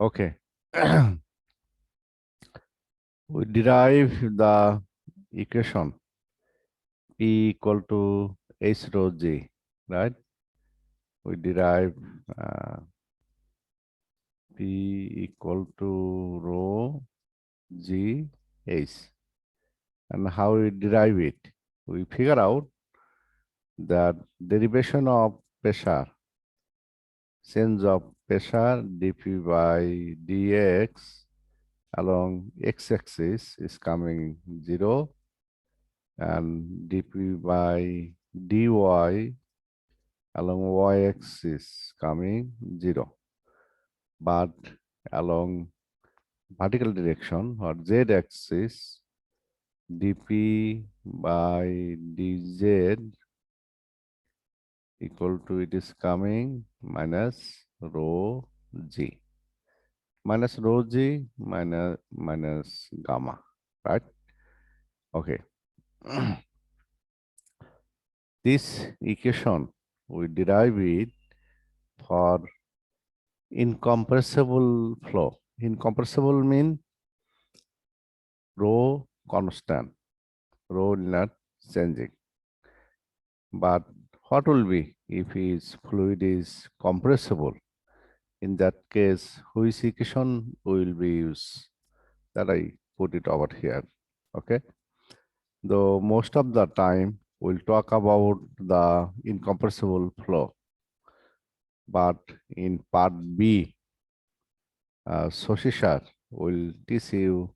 Okay. We derive the equation P equal to H rho G, right? We derive uh, P equal to rho G H. And how we derive it? We figure out that derivation of pressure, change of pressure dP by dx along x-axis is coming 0 and dP by dy along y-axis coming 0. But along vertical direction or z-axis, dP by dz equal to it is coming minus rho g. Minus rho g minus gamma, right? Okay. This equation, we derive it for incompressible flow. Incompressible mean rho constant, rho not changing. But what will be if its fluid is compressible? In that case, which equation will be used? That I put it over here. Okay. Though most of the time we'll talk about the incompressible flow, but in part B, SecA will teach you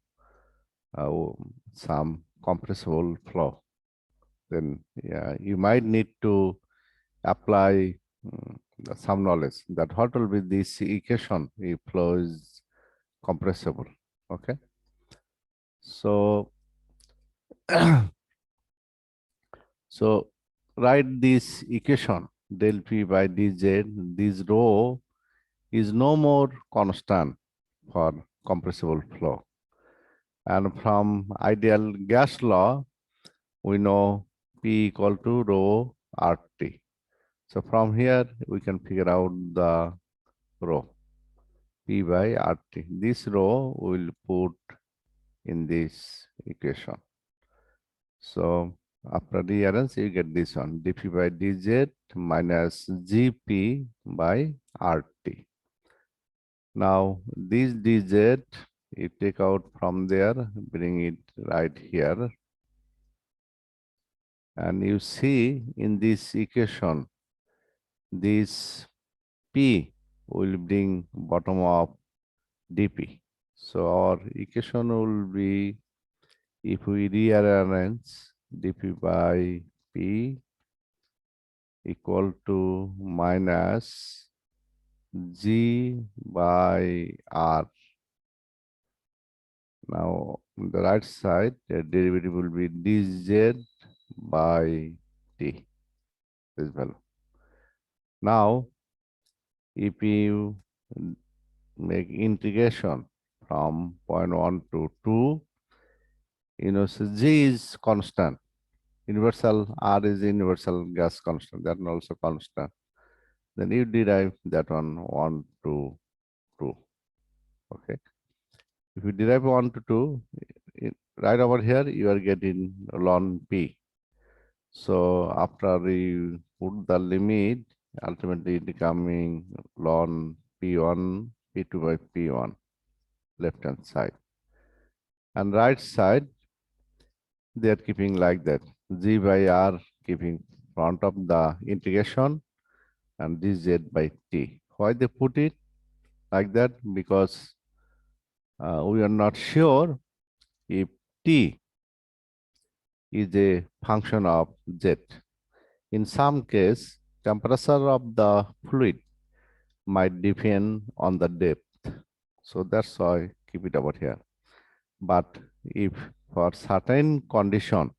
some compressible flow. Then you might need to apply some knowledge that what will be this equation if flow is compressible. Okay. So, so write this equation del P by dz. This rho is no more constant for compressible flow. And from ideal gas law, we know P equal to rho RT. So from here, we can figure out the rho, P by RT. This rho will put in this equation. So after rearrange, you get this one, dP by dz minus Gp by RT. Now this dz, you take out from there, bring it right here. And you see in this equation, this P will bring bottom of dP. So our equation will be, if we rearrange dP by P equal to minus G by R. Now on the right side, the derivative will be dz by t, this value. Now, if you make integration from 0.1 to 2, so G is constant. Universal R is universal gas constant, that is also constant. Then you derive that one 1 to 2. Okay. If you derive 1 to 2, right over here, you are getting ln P. So after you put the limit, ultimately becoming ln P1, P2 by P1, left hand side. And right side, they are keeping like that. G by R keeping front of the integration and dz by t. Why they put it like that? Because we are not sure if t is a function of z. In some case, temperature of the fluid might depend on the depth. So that's why keep it over here. But if for certain condition,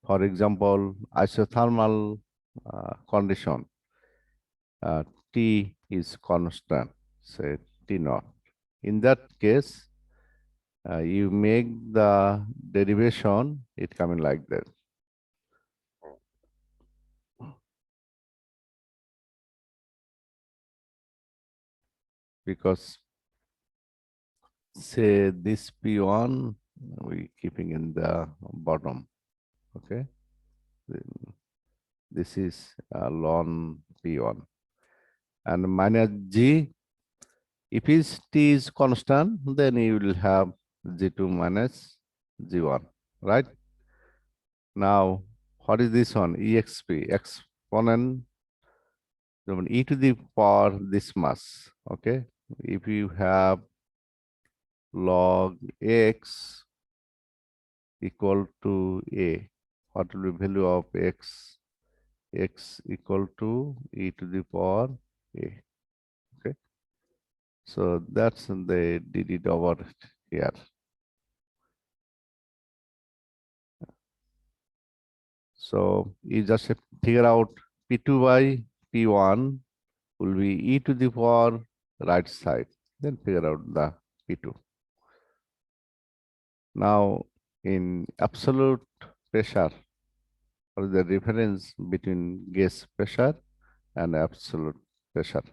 for example, isothermal condition, T is constant, say T naught. In that case, you make the derivation, it coming like that. Because say this P1 we keeping in the bottom. Okay, this is ln P1 and minus G. If T is constant, then you will have G2 minus G1, right? Now, what is this one? EXP, exponent e to the power this mass. Okay, if you have log x equal to a, what will be value of x? X equal to e to the power a. Okay, so that's they did it over here. So you just have to figure out P2 by P1 will be e to the power right side. Then figure out the P2. Now in absolute pressure, what is the difference between gas pressure and absolute pressure?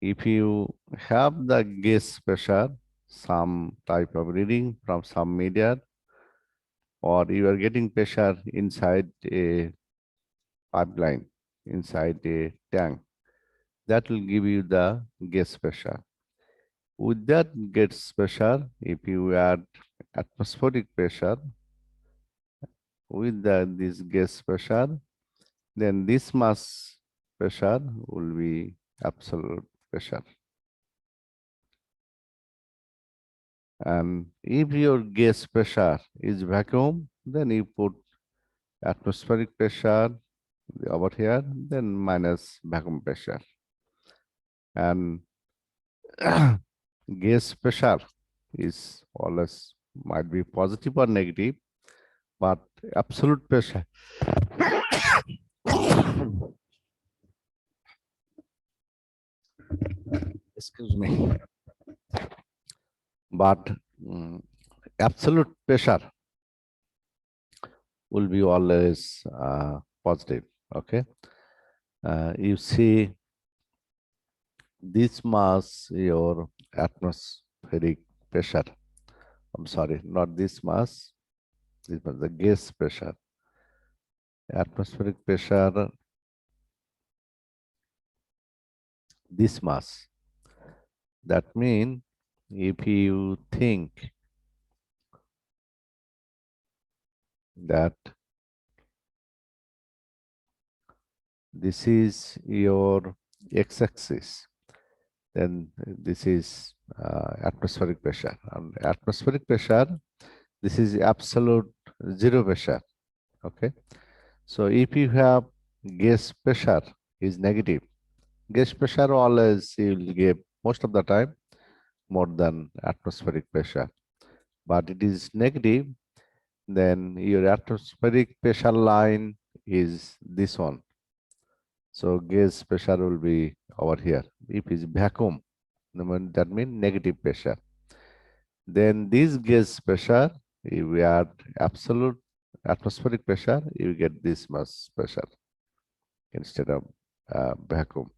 If you have the gas pressure, some type of reading from some media, or you are getting pressure inside a pipeline, inside a tank, that will give you the gas pressure. With that gas pressure, if you add atmospheric pressure with this gas pressure, then this mass pressure will be absolute pressure. And if your gas pressure is vacuum, then you put atmospheric pressure over here, then minus vacuum pressure. And gas pressure is always might be positive or negative, but absolute pressure excuse me, but absolute pressure will be always positive. Okay, you see this mass your atmospheric pressure. I'm sorry, not this mass. This was the gas pressure. Atmospheric pressure, this mass. That means if you think that this is your x-axis, then this is atmospheric pressure. And atmospheric pressure, this is absolute zero pressure. Okay. So if you have gas pressure is negative, gas pressure always you will give most of the time more than atmospheric pressure. But it is negative, then your atmospheric pressure line is this one. So gas pressure will be over here. If it's vacuum, that means negative pressure. Then this gas pressure, if we add absolute atmospheric pressure, you get this mass pressure instead of vacuum.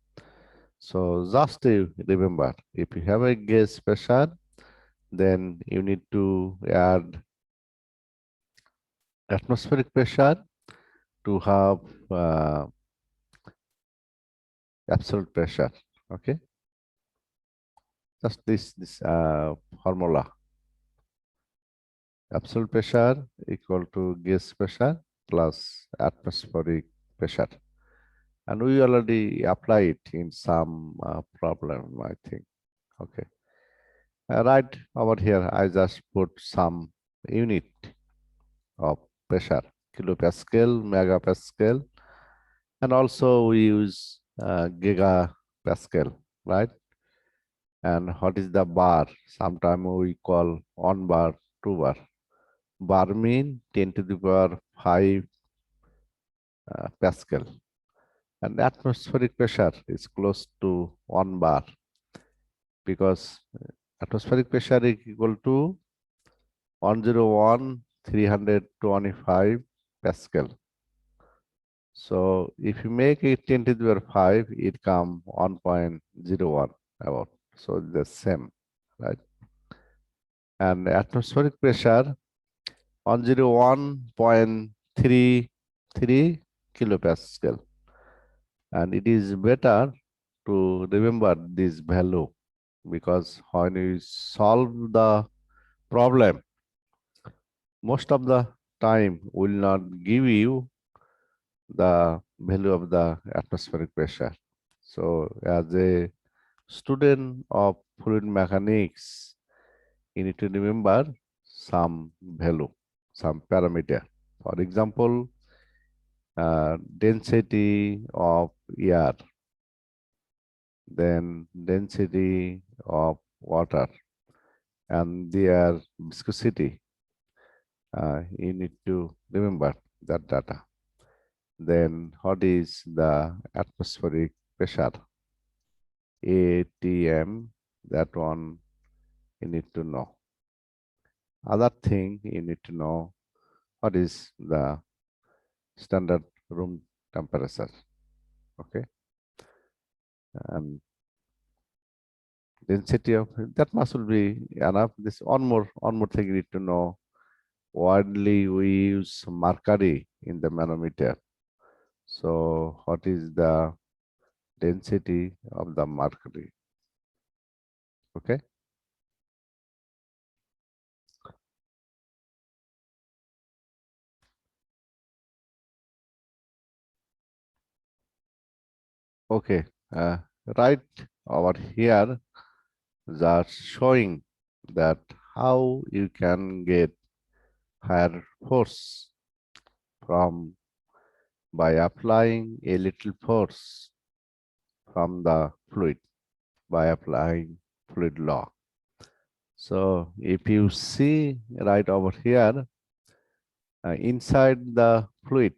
So just to remember, if you have a gas pressure, then you need to add atmospheric pressure to have absolute pressure. Okay, just this formula. Absolute pressure equal to gas pressure plus atmospheric pressure. And we already apply it in some problem, I think. Okay. Right over here, I just put some unit of pressure, kilopascal, megapascal, and also we use gigapascal, right? And what is the bar? Sometimes we call 1 bar, 2 bar. Bar mean 10 to the power 5 Pascal. And atmospheric pressure is close to 1 bar because atmospheric pressure is equal to 101,325 Pascal. So if you make it 10 to the power 5, it come 1.01 about. So the same, right? and atmospheric pressure 101.33 kilopascal. And it is better to remember this value because when we solve the problem, most of the time will not give you the value of the atmospheric pressure. So as a student of fluid mechanics, you need to remember some value, some parameter. For example, density of air, then density of water, and their viscosity. You need to remember that data. Then what is the atmospheric pressure? ATM, that one you need to know. Other thing you need to know, what is the standard room temperature. Okay, and density of that must will be enough. This one more thing you need to know. Widely we use mercury in the manometer. So what is the density of the mercury? Okay. Okay. Right over here, just showing that how you can get higher force from by applying a little force from the fluid by applying fluid law. So if you see right over here, inside the fluid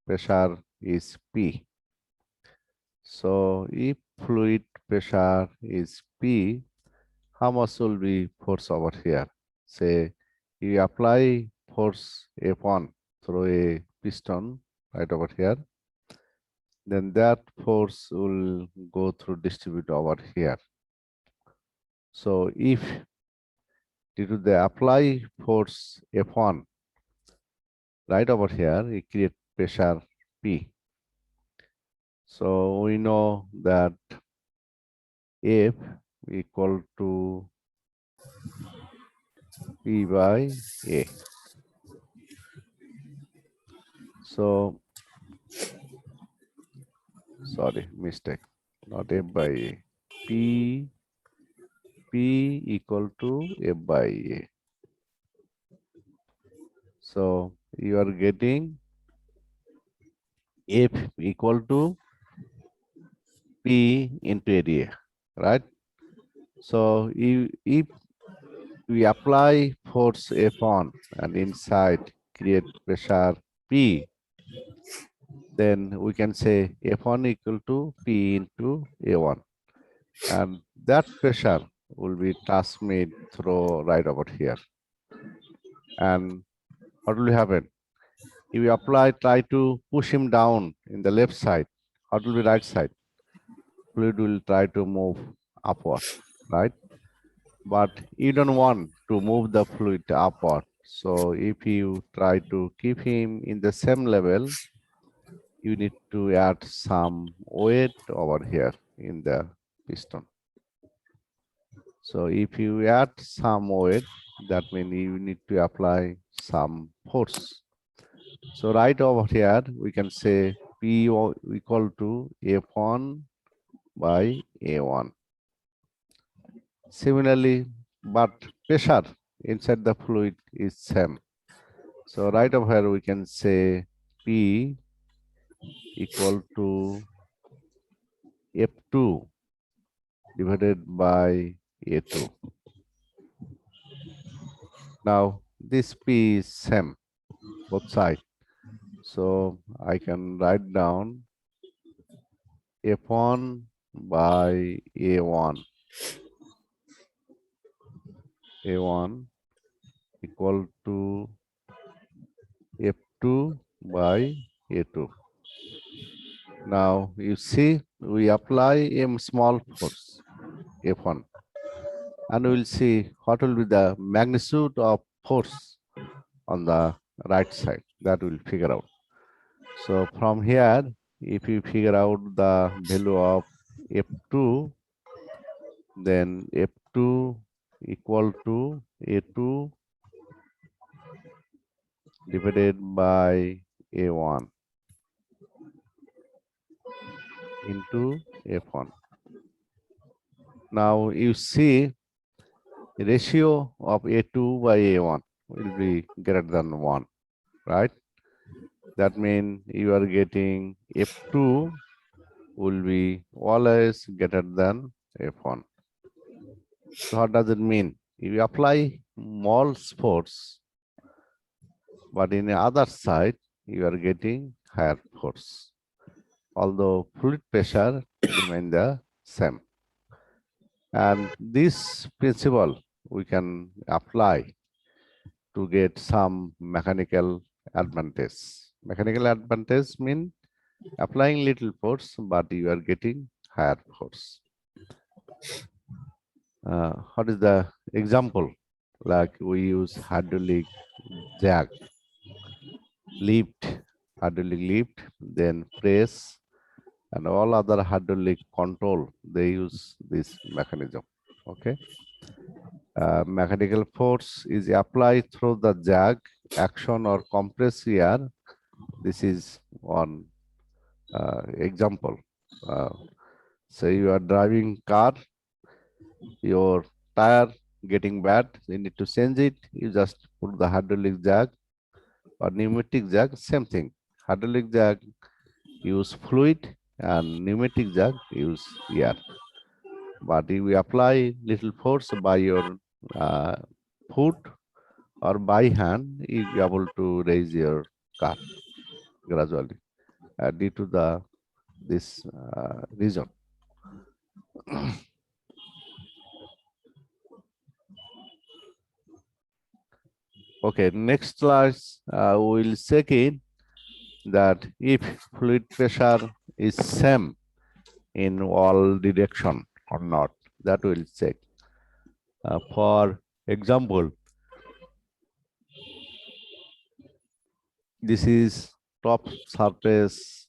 pressure is P. So if fluid pressure is P, how much will be force over here? Say you apply force F1 through a piston right over here, then that force will go through distribute over here. So if due to the apply force F1 right over here, it create pressure P. So we know that F equal to P by A. So, sorry, mistake, not F by A. P equal to F by A. So you are getting F equal to P into area, right? So if we apply force F1 and inside create pressure P, then we can say F1 equal to P into A1. And that pressure will be transmitted through right over here. And what will happen? If you try to push him down in the left side, what will be right side? Fluid will try to move upward, right? But you don't want to move the fluid upward. So if you try to keep him in the same level, you need to add some weight over here in the piston. So if you add some weight, that means you need to apply some force. So right over here, we can say P equal to F1 by A1. Similarly, but pressure inside the fluid is same. So right over here, we can say P equal to F2 divided by A2. Now this P is same, both sides. So I can write down F1 by A1. A1 equal to F2 by A2. Now you see we apply a small force F1 and we'll see what will be the magnitude of force on the right side. That we'll figure out. So from here, if you figure out the value of F2, then F2 equal to A2 divided by A1 into F1. Now you see ratio of A2 by A1 will be greater than 1, right? That means you are getting F2 will be always greater than F1. So what does it mean? If you apply more force, but in the other side, you are getting higher force, although fluid pressure remain the same. And this principle we can apply to get some mechanical advantage. Mechanical advantage mean applying little force, but you are getting higher force. What is the example? Like we use hydraulic jack, hydraulic lift, then press, and all other hydraulic control, they use this mechanism. Okay. Mechanical force is applied through the jack action or compress air. This is one example. Say you are driving car, your tire getting bad, you need to change it. You just put the hydraulic jack or pneumatic jack, same thing. Hydraulic jack use fluid and pneumatic jack use air. But if you apply little force by your uh, foot or by hand, you be able to raise your car gradually due to this reason. Okay, next class we'll check in that if fluid pressure is same in all direction or not. That we'll check. For example, this is top surface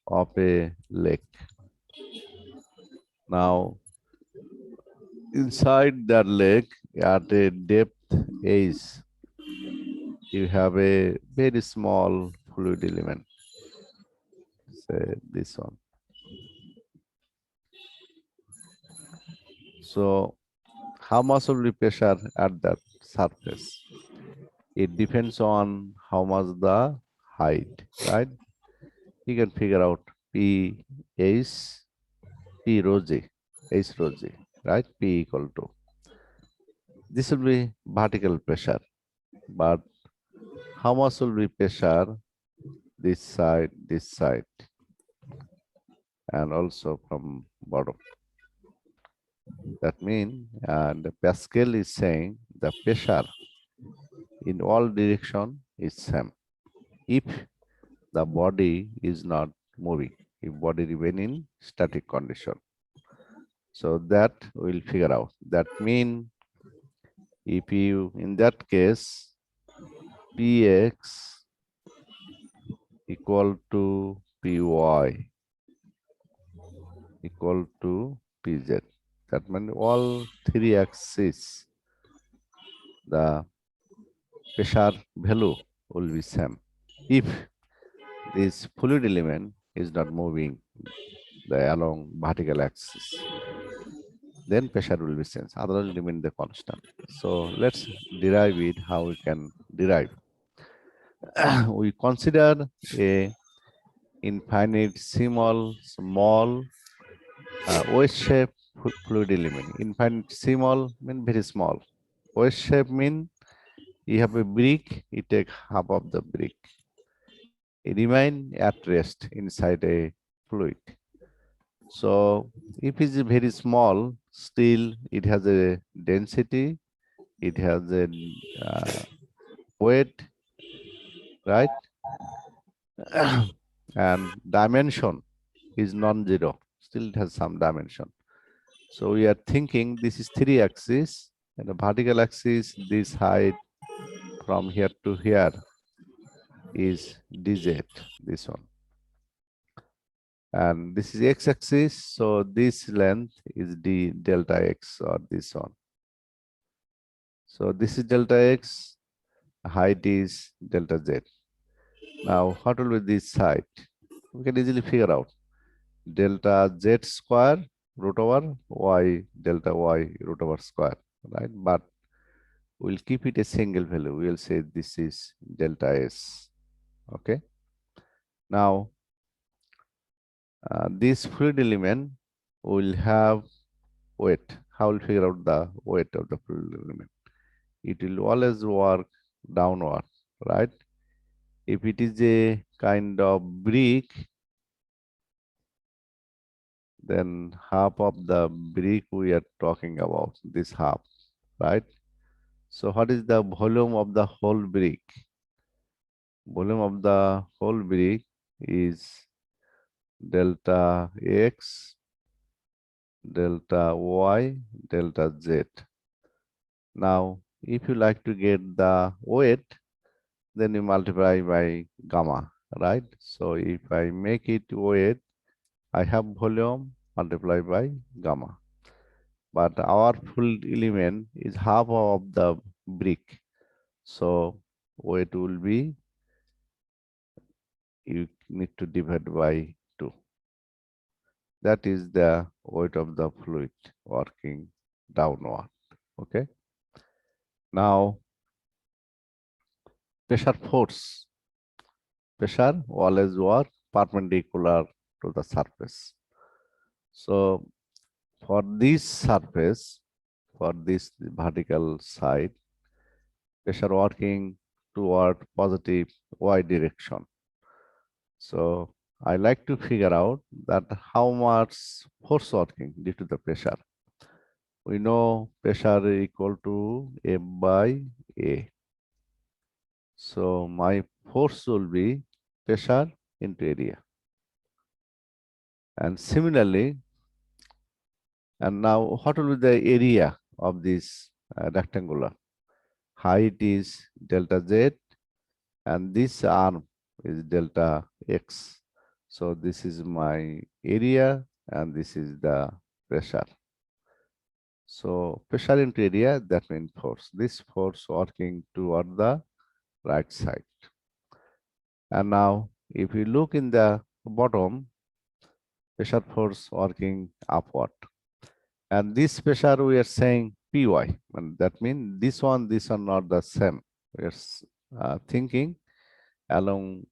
of a lake. Now, inside that lake at a depth H, you have a very small fluid element, say this one. So, how much will be pressure at that surface? It depends on how much the height, right? You can figure out P H P rho G, H rho G, right? P equal to. This will be vertical pressure, but how much will be pressure this side, and also from bottom? That means the Pascal is saying the pressure in all direction is same if the body is not moving, if body remain in static condition. So that we'll figure out. That means if you, in that case, Px equal to Py equal to Pz. That means all three axes, the pressure value will be same. If this fluid element is not moving along vertical axis, then pressure will be changed, otherwise remain the constant. So let's derive it, how we can derive. We consider a infinitesimal small wedge shape fluid element. Infinitesimal mean very small. Wedge shape mean you have a brick, you take half of the brick. It remain at rest inside a fluid. So if it is very small, still it has a density, it has a weight, right? And dimension is non-zero. Still it has some dimension. So we are thinking this is 3-axis, and the vertical axis, this height from here to here is dz, this one. And this is x-axis, so this length is d delta x, or this one. So this is delta x, height is delta z. Now, what will be this side? We can easily figure out. Delta z square root over y delta y root over square, right? But we'll keep it a single value. We'll say this is delta s. Okay. Now, this fluid element will have weight. How will figure out the weight of the fluid element? It will always work downward, right? If it is a kind of brick, then half of the brick we are talking about, this half, right? So what is the volume of the whole brick? Volume of the whole brick is delta x, delta y, delta z. Now, if you like to get the weight, then you multiply by gamma, right? So if I make it weight, I have volume multiplied by gamma. But our full element is half of the brick. So weight will be, you need to divide by 2. That is the weight of the fluid working downward. Okay. Now, pressure force. Pressure always work perpendicular to the surface. So for this surface, for this vertical side, pressure working toward positive y direction. So I like to figure out that how much force working due to the pressure. We know pressure equal to F by A. So my force will be pressure into area. And similarly, and now what will be the area of this rectangular? Height is delta Z, and this arm is delta X. So this is my area, and this is the pressure. So pressure into area, that means force. This force working toward the right side. And now if you look in the bottom, pressure force working upward. And this pressure we are saying Py, and that means this one not the same. We are thinking along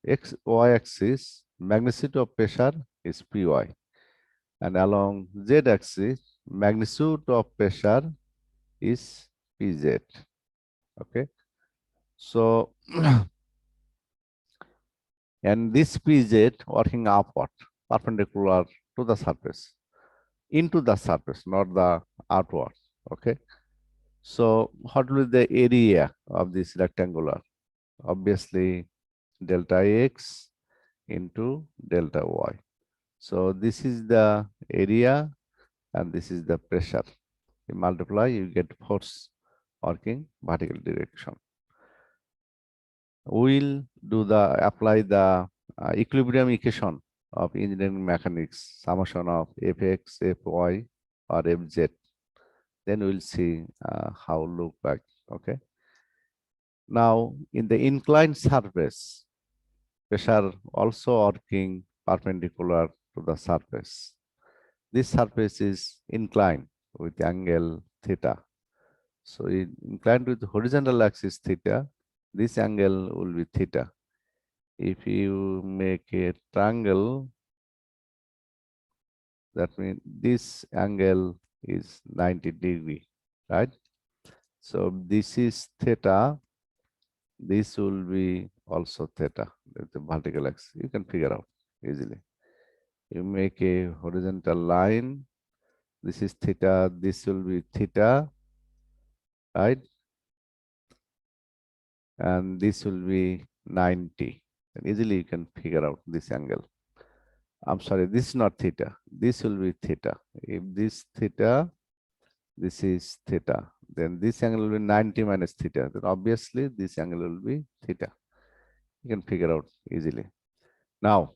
y axis, magnitude of pressure is Py, and along z axis, magnitude of pressure is Pz. Okay, so and this Pz working upward, perpendicular to the surface, into the surface, not the outward. Okay, so what will be the area of this rectangular? Obviously, delta x into delta y. So this is the area, and this is the pressure. You multiply, you get force working vertical direction. We'll apply the equilibrium equation of engineering mechanics, summation of Fx, Fy, or Fz. Then we'll see how look like. Okay. Now, in the inclined surface, pressure also working perpendicular to the surface. This surface is inclined with angle theta. So inclined with horizontal axis theta, this angle will be theta. If you make a triangle, that means this angle is 90 degree, right? So this is theta, this will be also theta, the vertical axis. You can figure out easily. You make a horizontal line, this is theta, this will be theta, right? And this will be 90. And easily you can figure out this angle. I'm sorry, this is not theta. This will be theta. If this theta, this is theta, then this angle will be 90 minus theta. Then obviously this angle will be theta. You can figure out easily. Now,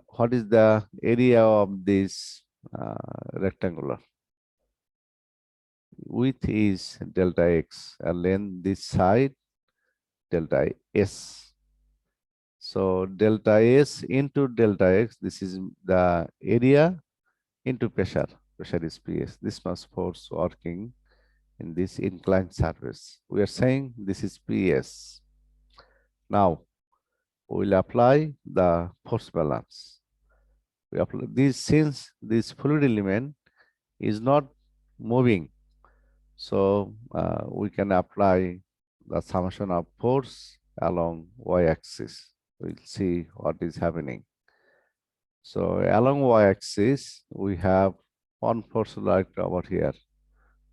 what is the area of this rectangular? Width is delta x, and length this side delta s. So delta s into delta x, this is the area into pressure. Pressure is PS. This much force working in this inclined surface. We are saying this is PS. Now we will apply the force balance. We apply this since this fluid element is not moving. So we can apply the summation of force along y-axis. We'll see what is happening. So along y-axis, we have one force right over here,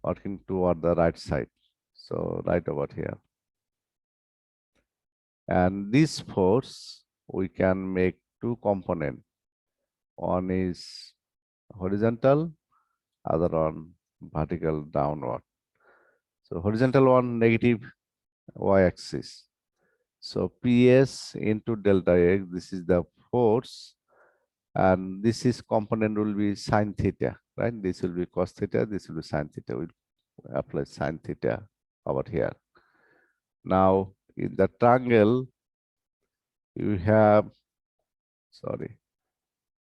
working toward the right side. So right over here. And this force, we can make two components. One is horizontal, other one vertical downward. So horizontal one, negative y-axis. So PS into delta x, this is the force, and this is component will be sine theta, right? This will be cos theta, this will be sine theta. We'll apply sine theta over here. Now, in the triangle, you have, sorry,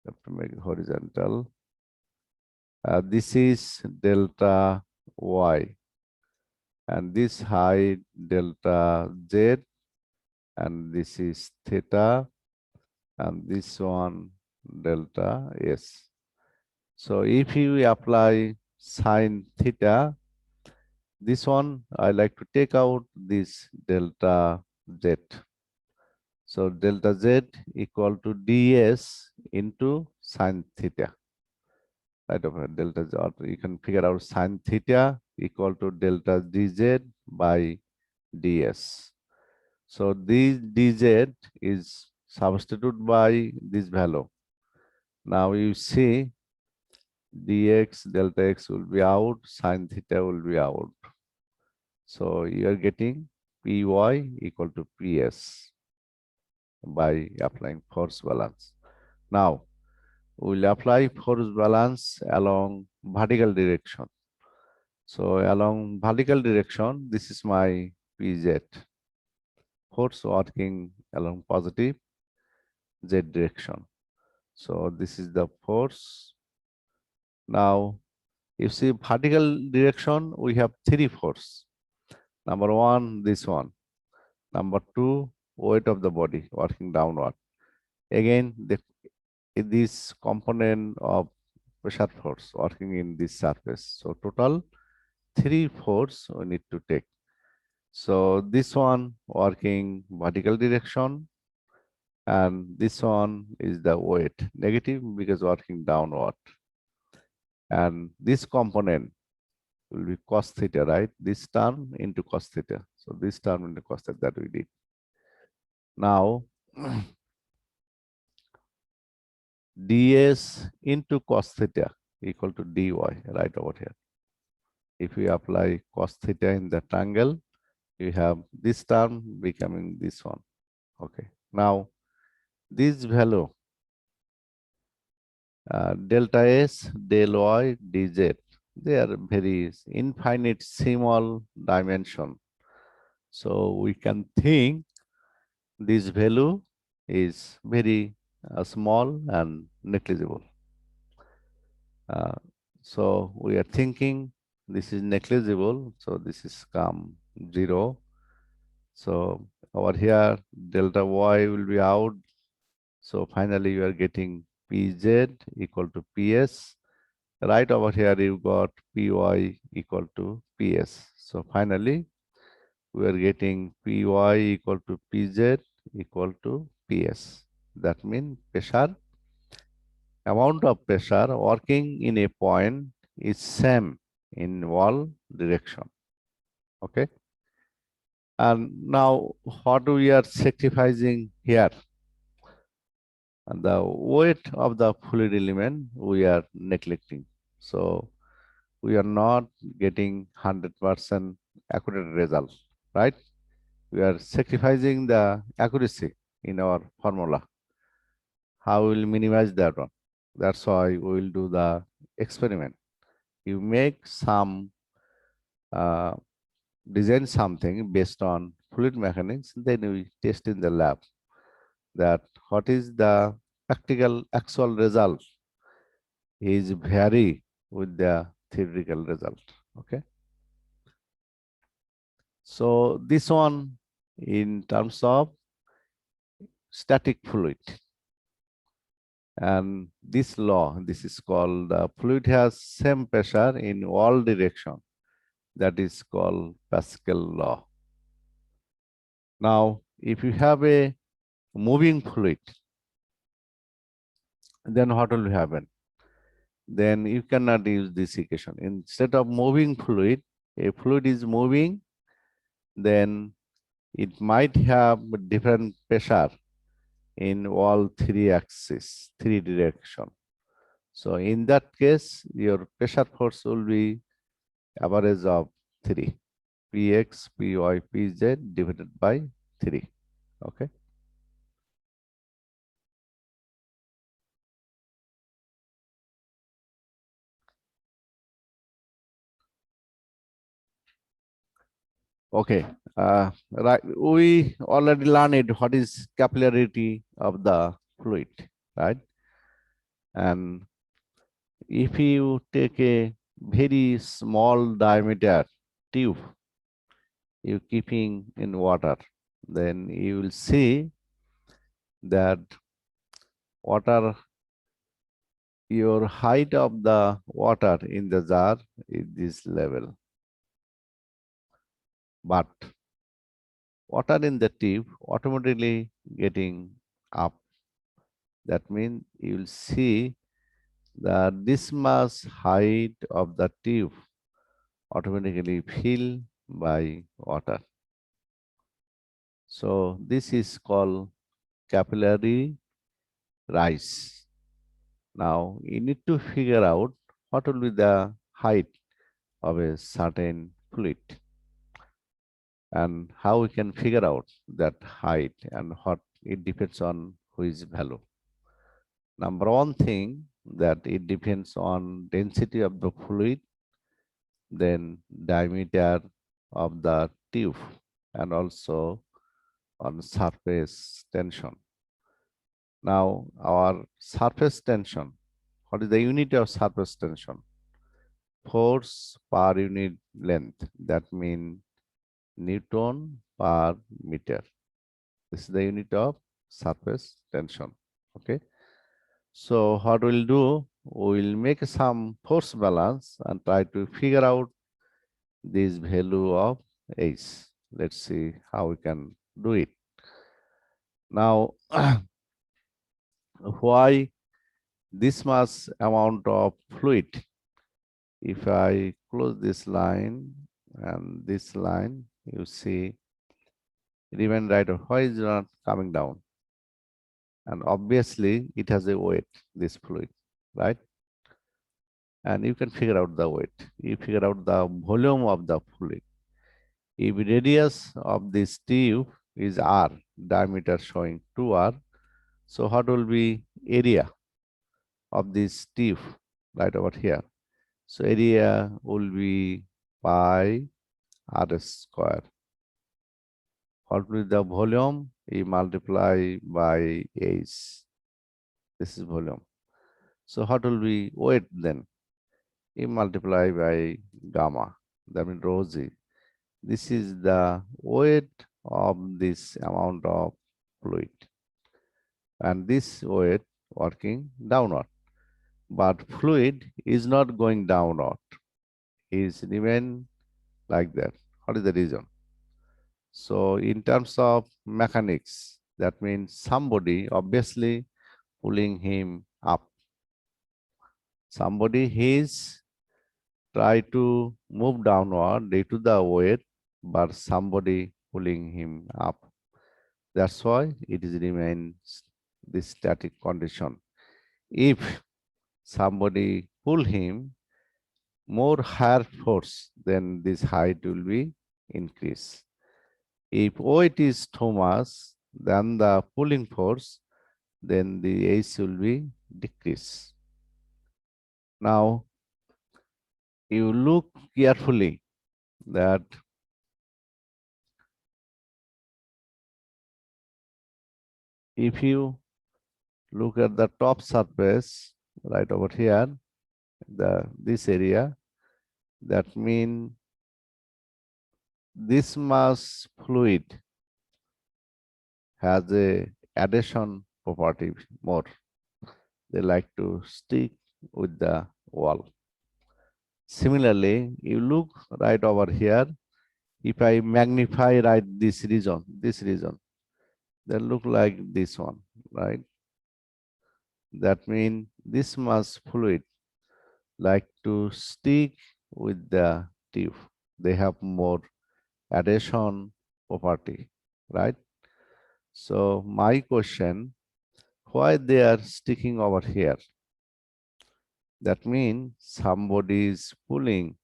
have to make it horizontal. This is delta y, and this height delta z, and this is theta, and this one delta s. So if you apply sine theta, this one I like to take out this delta z. So delta z equal to ds into sine theta. Right over delta z, or you can figure out sine theta equal to delta dz by ds. So this dz is substituted by this value. Now you see dx delta x will be out, sine theta will be out. So you are getting py equal to ps by applying force balance. Now we'll apply force balance along vertical direction. So along vertical direction, this is my pz, force working along positive z direction. So this is the force. Now you see vertical direction, we have three force. Number one, this one. Number two, weight of the body working downward. Again, this component of pressure force working in this surface. So total three force we need to take. So this one working vertical direction, and this one is the weight, negative because working downward. And this component will be cos theta, right? This term into cos theta. So this term into cos theta that we did. Now, ds into cos theta equal to dy right over here. If we apply cos theta in the triangle, you have this term becoming this one. Okay. Now, this value, delta s, del y, dz, they are very infinite small dimension. So we can think this value is very small and negligible. So we are thinking this is negligible, so this is come 0. So over here delta y will be out. So finally you are getting pz equal to ps. Right over here you got py equal to ps. So finally we are getting py equal to pz equal to ps. That means pressure, amount of pressure working in a point is same in all direction. Okay. And now what we are sacrificing here? And the weight of the fluid element we are neglecting. So we are not getting 100% accurate result, right? We are sacrificing the accuracy in our formula. How we will minimize that one? That's why we will do the experiment. You make some uh, design something based on fluid mechanics, then we test in the lab that what is the practical actual result is vary with the theoretical result. Okay. So this one in terms of static fluid. And this law, this is called fluid has same pressure in all direction. That is called Pascal law. Now, if you have a moving fluid, then what will happen? Then you cannot use this equation. Instead of moving fluid, a fluid is moving, then it might have different pressure in all three axes, three direction. So in that case, your pressure force will be average of 3, Px, Py, Pz divided by 3. Okay. Okay. Right. We already learned what is capillarity of the fluid, right? And if you take a very small diameter tube, you keeping in water, then you will see that water, your height of the water in the jar is this level. But water in the tube automatically getting up. That means you will see that this much height of the tube automatically filled by water. So this is called capillary rise. Now you need to figure out what will be the height of a certain fluid and how we can figure out that height and what it depends on which value. Number one thing that it depends on density of the fluid, then diameter of the tube, and also on surface tension. Now, our surface tension, what is the unit of surface tension? Force per unit length. That means Newton per meter. This is the unit of surface tension. Okay. So what we'll do, we'll make some force balance and try to figure out this value of H. Let's see how we can do it. Now, why this much amount of fluid? If I close this line and this line, you see remain right, why is it not coming down? And obviously it has a weight, this fluid, right? And you can figure out the weight. You figure out the volume of the fluid. If radius of this tube is r, diameter showing 2r, so what will be area of this tube right over here? So area will be pi r square. What will be the volume? You multiply by h. This is volume. So what will be weight then? You multiply by gamma. That means rho g. This is the weight of this amount of fluid. And this weight working downward. But fluid is not going downward. It is remain like that. What is the reason? So in terms of mechanics, that means somebody obviously pulling him up. Somebody is try to move downward due to the weight, but somebody pulling him up. That's why it is remains this static condition. If somebody pull him more higher force, then this height will be increased. If weight is too much than the pulling force, then the H will be decreased. Now, you look carefully that if you look at the top surface right over here, this area, that means this mass fluid has a adhesion property more. They like to stick with the wall. Similarly, you look right over here. If I magnify right this region, they look like this one, right? That means this mass fluid like to stick with the tube. They have more adhesion property, right? So my question, why they are sticking over here? That means somebody is pulling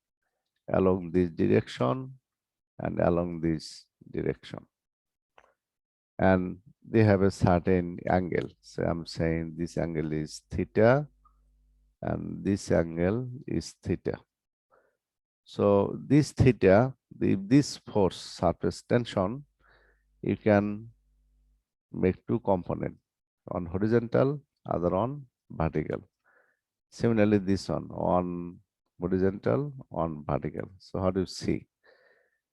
along this direction and along this direction. And they have a certain angle. So I'm saying this angle is theta and this angle is theta. So this theta, this force surface tension, you can make two components, on horizontal, other on vertical. Similarly, this one on horizontal, on vertical. So how do you see?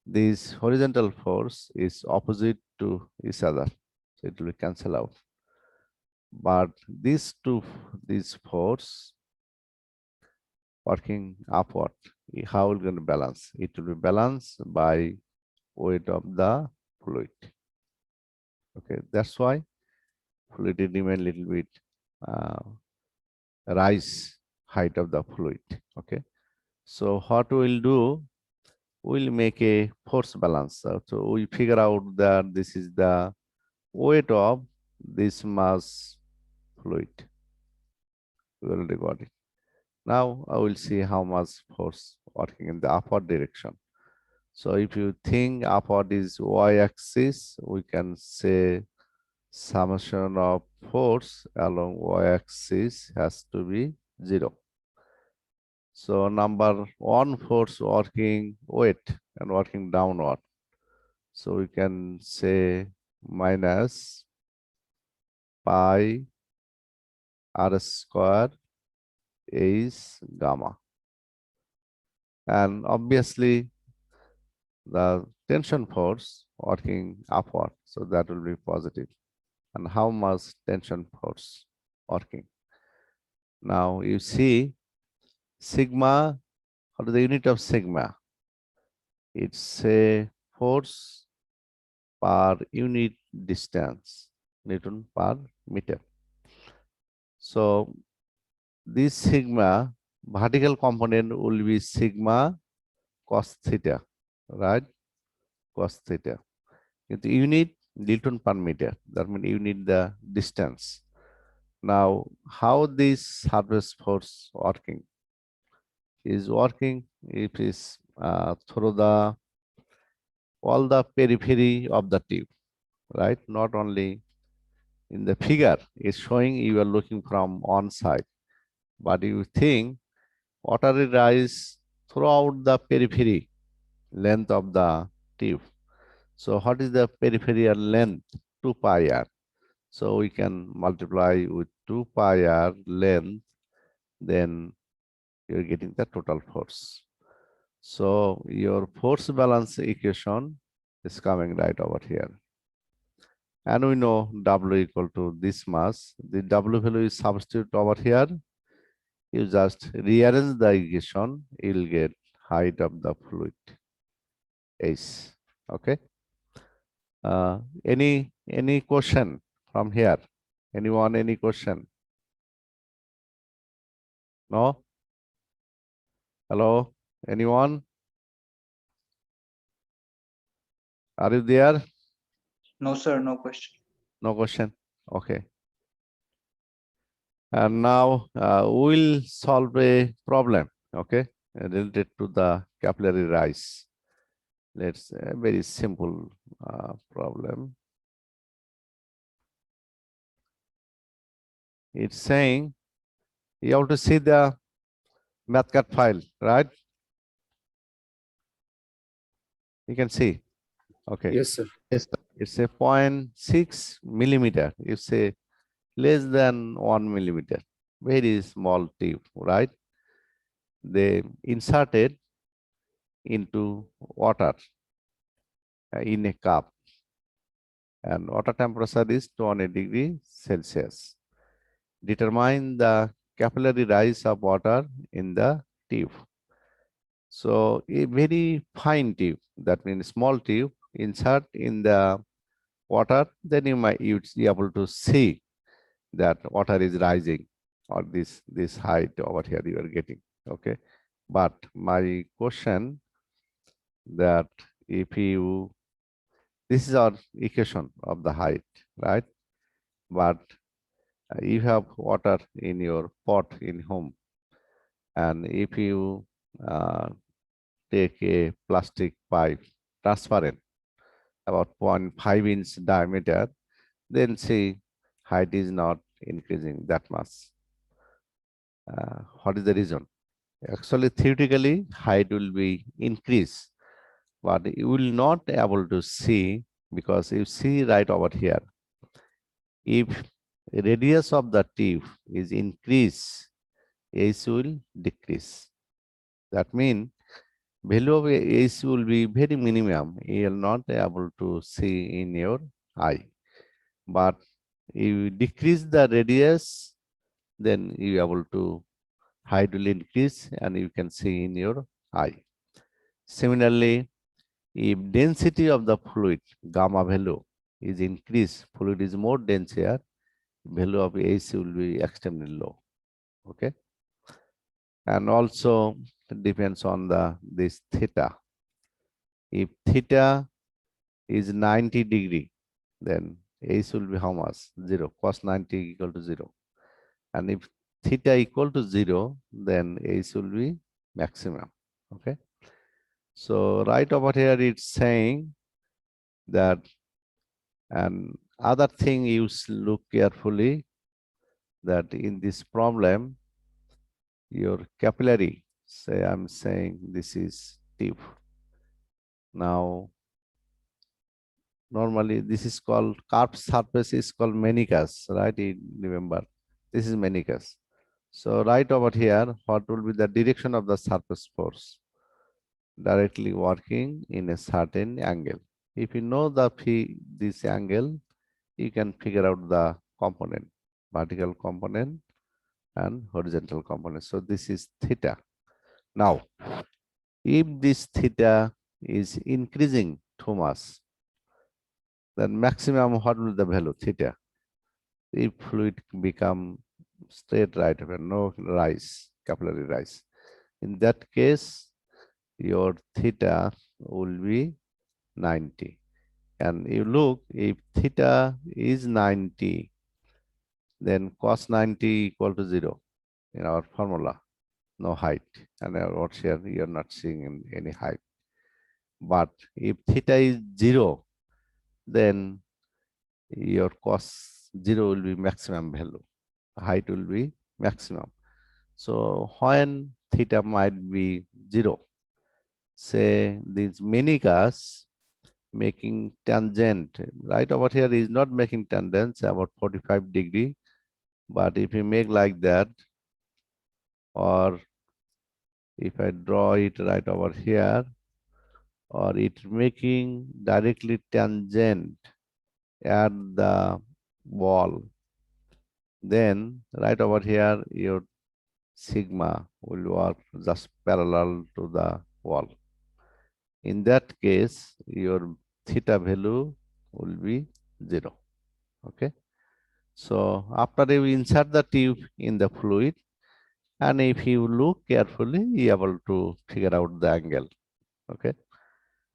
This horizontal force is opposite to each other, so it will cancel out. But this force working upward, how will going to balance? It will be balanced by weight of the fluid. Okay, that's why fluid will remain a little bit rise height of the fluid. Okay, so what we'll do, we'll make a force balance. So we figure out that this is the weight of this mass fluid. We already got it. Now I will see how much force working in the upward direction. So if you think upward is y-axis, we can say summation of force along y-axis has to be 0. So number one force working weight and working downward. So we can say minus pi r square is gamma. And obviously the tension force working upward, so that will be positive. And how much tension force working? Now you see sigma, what is the unit of sigma? It's a force per unit distance, Newton per meter. So this sigma vertical component will be sigma cos theta, right? Cos theta. You need Newton per meter. That means you need the distance. Now, how this surface force working? Is working if is through the all the periphery of the tube, right? Not only in the figure is showing you are looking from one side, but you think water will rise throughout the periphery length of the tube. So what is the peripheral length? 2 pi r. So we can multiply with 2 pi r length, then you're getting the total force. So your force balance equation is coming right over here. And we know W equal to this mass. The W value is substitute over here. You just rearrange the equation, you'll get height of the fluid, H. Okay. Any question from here? Anyone, any question? No? Hello? Anyone? Are you there? No, sir, no question. No question. Okay. And now we'll solve a problem, okay, related to the capillary rise. Let's a very simple problem. It's saying you have to see the MathCAD file, right? You can see. Okay. Yes, sir. It's a 0.6 millimeter. It's a less than 1 millimeter. Very small tube, right? They inserted into water in a cup, and water temperature is 200 degrees Celsius. Determine the capillary rise of water in the tube. So a very fine tube, that means small tube, insert in the water, then you'd be able to see that water is rising, or this height over here you are getting. Okay. But my question that if you, this is our equation of the height, right? But you have water in your pot in home, and if you uh, take a plastic pipe, transparent, about 0.5 inch diameter, then see height is not increasing that much. What is the reason? Actually, theoretically, height will be increased, but you will not able to see, because you see right over here, if radius of the tube is increased, H will decrease. That means value of H will be very minimum. You will not able to see in your eye. But you decrease the radius, then you are able to, height will increase and you can see in your eye. Similarly, if density of the fluid, gamma value, is increased, fluid is more dense here, value of AC will be extremely low. Okay. And also depends on this theta. If theta is 90 degree, then AC will be how much? 0. Cos 90 equal to 0. And if theta equal to 0, then AC will be maximum. Okay. So right over here it's saying that, and other thing you look carefully, that in this problem, your capillary, say I'm saying this is tube. Now, normally this is called, curved surface is called manicus, right? You remember, this is manicus. So right over here, what will be the direction of the surface force? Directly working in a certain angle. If you know this angle, you can figure out the component, vertical component and horizontal component. So this is theta. Now, if this theta is increasing too much, then maximum, what will the value theta? If fluid become straight right over, no rise, capillary rise. In that case, your theta will be 90. And you look, if theta is 90, then cos 90 equal to 0 in our formula, no height. And what here, you're not seeing any height. But if theta is 0, then your cos 0 will be maximum value. Height will be maximum. So when theta might be 0, say these manicus making tangent, right over here is not making tangents about 45 degree. But if you make like that, or if I draw it right over here, or it making directly tangent at the wall, then right over here your sigma will work just parallel to the wall. In that case, your theta value will be 0. Okay. So after you insert the tube in the fluid, and if you look carefully, you are able to figure out the angle. Okay.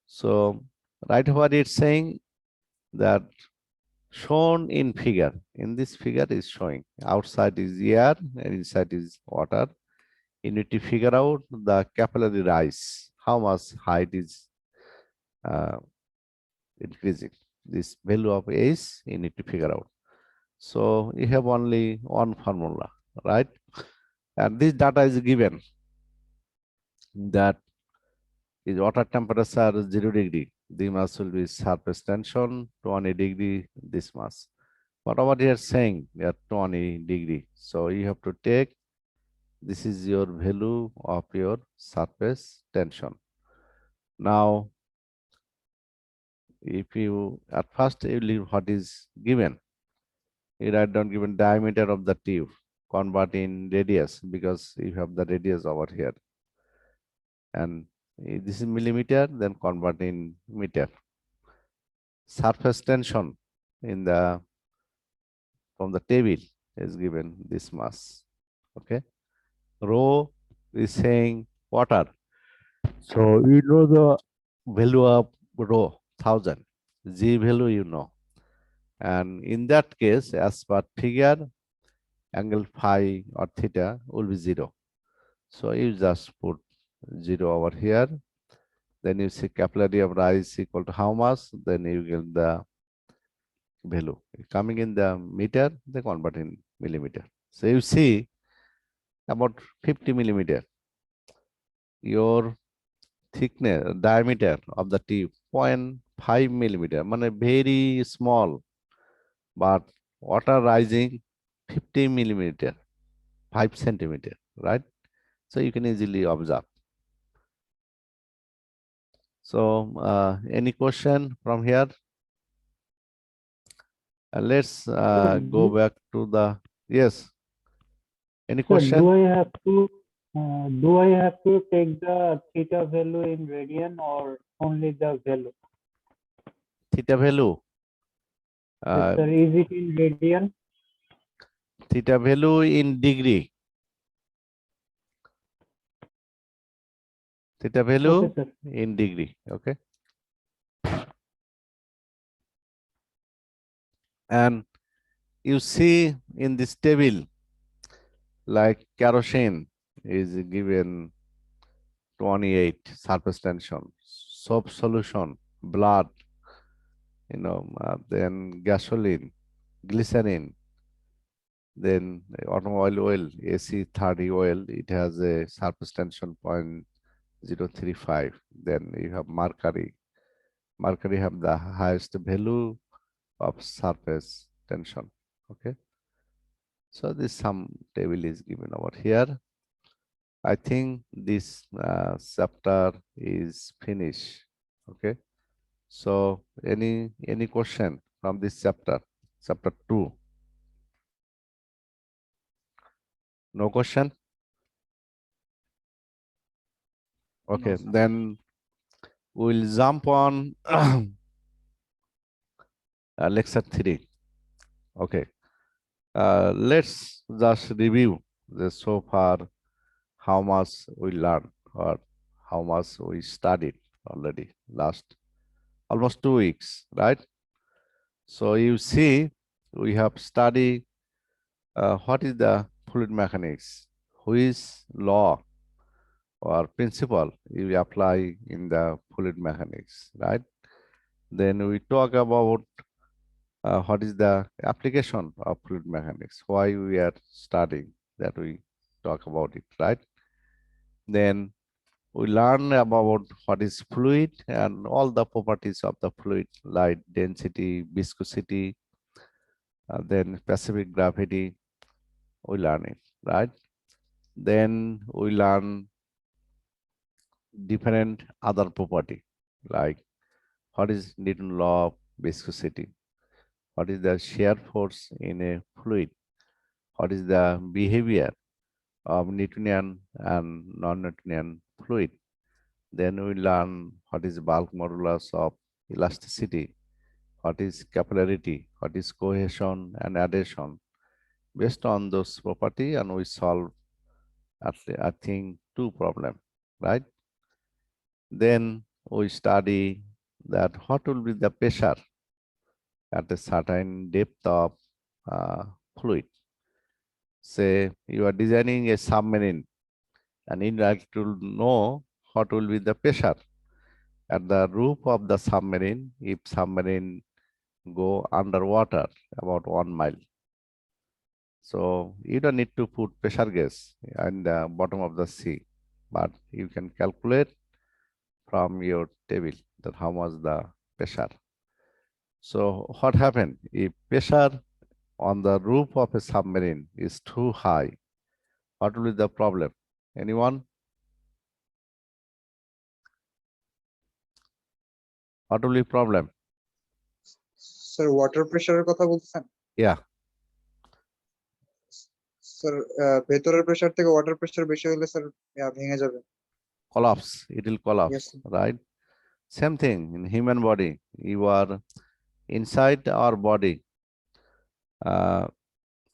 So right over it's saying that shown in figure. In this figure is showing outside is air and inside is water. You need to figure out the capillary rise, how much height is uh, increasing. This value of H you need to figure out. So you have only one formula, right? And this data is given that is water temperature 0 degree. The mass will be surface tension 20 degree. This mass. Whatever you are saying, they are 20 degree. So you have to take this is your value of your surface tension. Now, if you at first you leave what is given, you write down given diameter of the tube, convert in radius because you have the radius over here, and this is millimeter, then convert in meter. Surface tension in the from the table is given this mass. Okay, rho is saying water. So you know the value of rho 1000. G value you know. And in that case, as per figure, angle phi or theta will be 0. So you just put 0 over here. Then you see capillary of rise equal to how much? Then you get the value. Coming in the meter, they convert in millimeter. So you see about 50 millimeter. Your thickness, diameter of the tube, 0.5 millimeter, very small, but water rising 50 millimeter, 5 centimeter, right? So you can easily observe. So any question from here? Let's Sir, go back to the, yes, any sir, question? do I have to take the theta value in radian or only the value? Theta value. Yes, Uh, sir. Is it in radian? Theta value in degree. Theta Okay, value sir. in degree. Okay. And you see in this table, like kerosene is given 28 surface tension, soap solution, blood, then gasoline, glycerin, then automobile oil, AC30 oil, it has a surface tension 0.035. Then you have mercury. Mercury have the highest value of surface tension. Okay. So this sum table is given over here. I think this chapter is finished. Okay. So any question from this chapter, chapter 2? No question? Okay, No, sir. then we'll jump on lecture 3. Okay, let's just review the so far how much we learned or how much we studied already last almost 2 weeks, right? So you see, we have studied what is the fluid mechanics, which law or principle you apply in the fluid mechanics, right? Then we talk about what is the application of fluid mechanics, why we are studying that, we talk about it, right? Then we learn about what is fluid and all the properties of the fluid, like density, viscosity, then specific gravity, we learn it, right? Then we learn different other property, like what is Newton law of viscosity, what is the shear force in a fluid, what is the behavior of Newtonian and non-Newtonian fluid. Then we learn what is bulk modulus of elasticity, what is capillarity, what is cohesion and adhesion. Based on those property, and we solve I think 2 problems, right? Then we study that what will be the pressure at a certain depth of fluid. Say you are designing a submarine and you like to know what will be the pressure at the roof of the submarine if submarine go underwater about 1 mile. So you don't need to put pressure gauge in the bottom of the sea, but you can calculate from your table that how much the pressure. So what happened if pressure on the roof of a submarine is too high? What will be the problem? Anyone? What will be problem? Sir water প্রেসারের কথা বলছেন? Yeah, sir ভেতরের pressure থেকে water pressure বেশি হলে sir ভেঙে যাবে। collapse. It will Yes, collapse, sir. right? Same thing in human body. You are inside our body.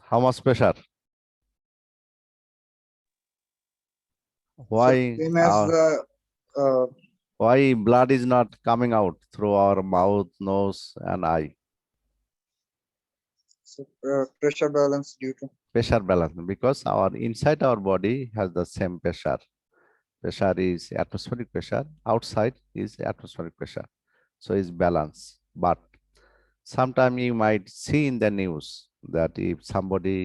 How much pressure? So Why same as our uh, why blood is not coming out through our mouth, nose, and eye? pressure balance due to Pressure balance, because our inside our body has the same pressure. Pressure is atmospheric pressure, outside is atmospheric pressure. So it's balance. But sometime you might see in the news that if somebody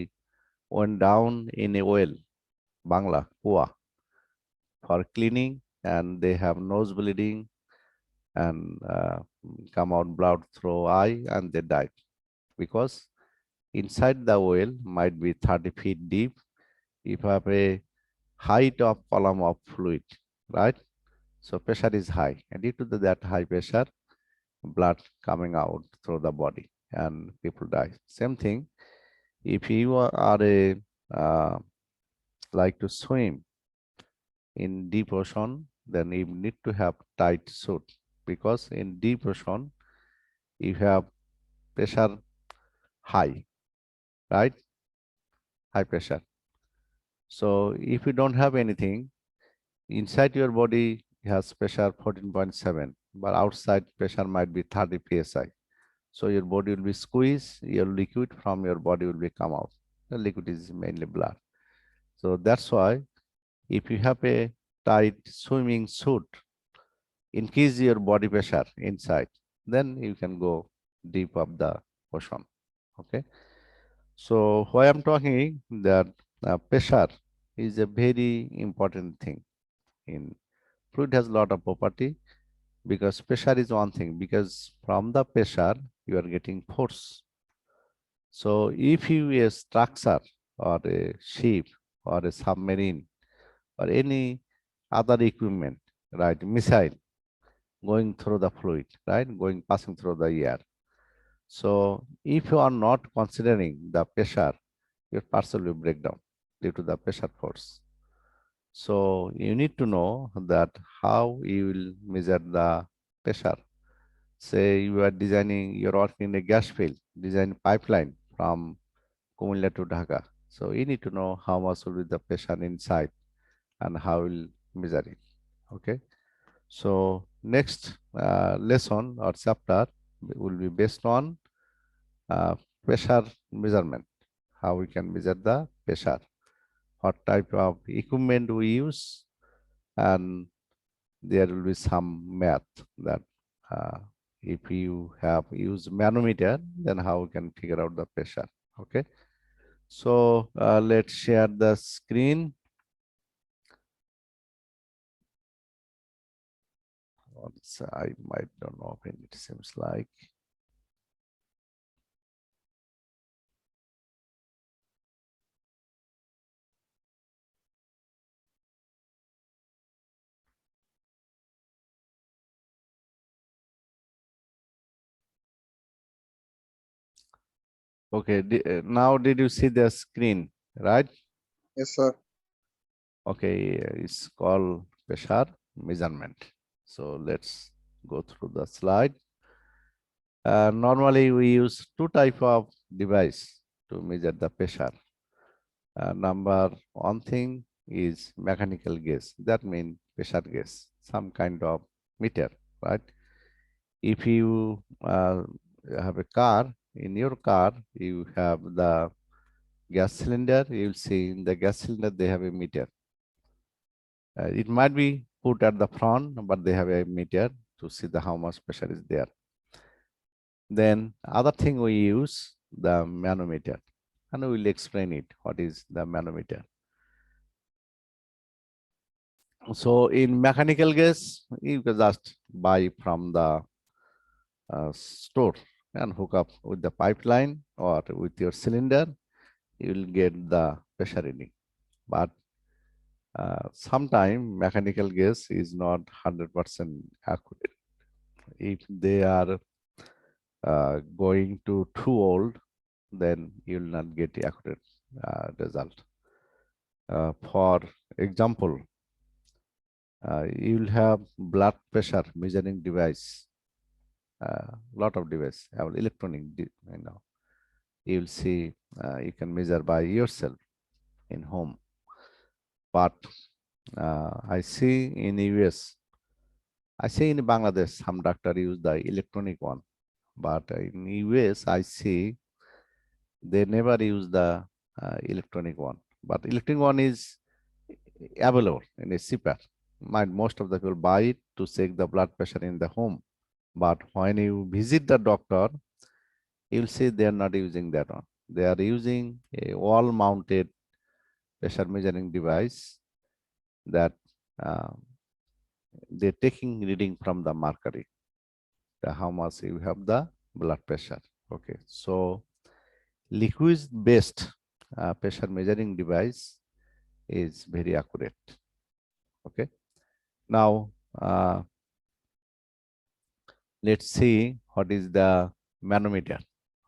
went down in a well, Bangla, Kua, for cleaning, and they have nose bleeding and come out blood through eye and they died because inside the well might be 30 feet deep. If you have a height of column of fluid, right? So pressure is high, and due to that high pressure, blood coming out through the body and people die. Same thing, if you are a like to swim in deep ocean, then you need to have tight suit because in deep ocean you have pressure high, right? High pressure. So if you don't have anything, inside your body has pressure 14.7, but outside pressure might be 30 psi. So your body will be squeezed, your liquid from your body will be come out. The liquid is mainly blood. So that's why if you have a tight swimming suit, increase your body pressure inside, then you can go deep of the ocean. Okay. So why I'm talking that pressure is a very important thing in fluid has a lot of property because pressure is one thing because from the pressure you are getting force. So if you a structure or a ship or a submarine or any other equipment, right, missile going through the fluid, right, passing through the air. So if you are not considering the pressure, your parcel will break down due to the pressure force. So you need to know that how you will measure the pressure. Say you are designing, you're working in a gas field, design pipeline from Kumilla to Dhaka. So you need to know how much will be the pressure inside and how will measure it. Okay. So next lesson or chapter will be based on uh, pressure measurement, how we can measure the pressure, what type of equipment we use, and there will be some math that uh, if you have used manometer, then how we can figure out the pressure. Okay. So let's share the screen. I might don't open it, seems like. Okay, now did you see the screen, right? yes sir. Okay, it's called pressure measurement. So let's go through the slide. Normally we use two type of device to measure the pressure. Number one thing is mechanical gauge. That means pressure gauge, some kind of meter, right? If you you have a car. In your car, you have the gas cylinder. You will see in the gas cylinder they have a meter. It might be put at the front, but they have a meter to see the how much pressure is there. Then other thing we use the manometer, and we will explain it. What is the manometer? So in mechanical gas, you can just buy from the store and hook up with the pipeline or with your cylinder. You will get the pressure reading. But sometimes mechanical gas is not 100% accurate. If they are going to too old, then you will not get accurate result. For example, you will have blood pressure measuring device, lot of device, electronic, you will see you can measure by yourself in home. But I see in US, I see in Bangladesh, some doctor use the electronic one, but in US, I see they never use the electronic one. But electronic one is available and is cheaper. Most of the people buy it to check the blood pressure in the home. But when you visit the doctor, you'll see they are not using that one. They are using a wall-mounted pressure measuring device that uh, they're taking reading from the mercury, how much you have the blood pressure. Okay, so liquid-based pressure measuring device is very accurate. Okay, now let's see what is the manometer.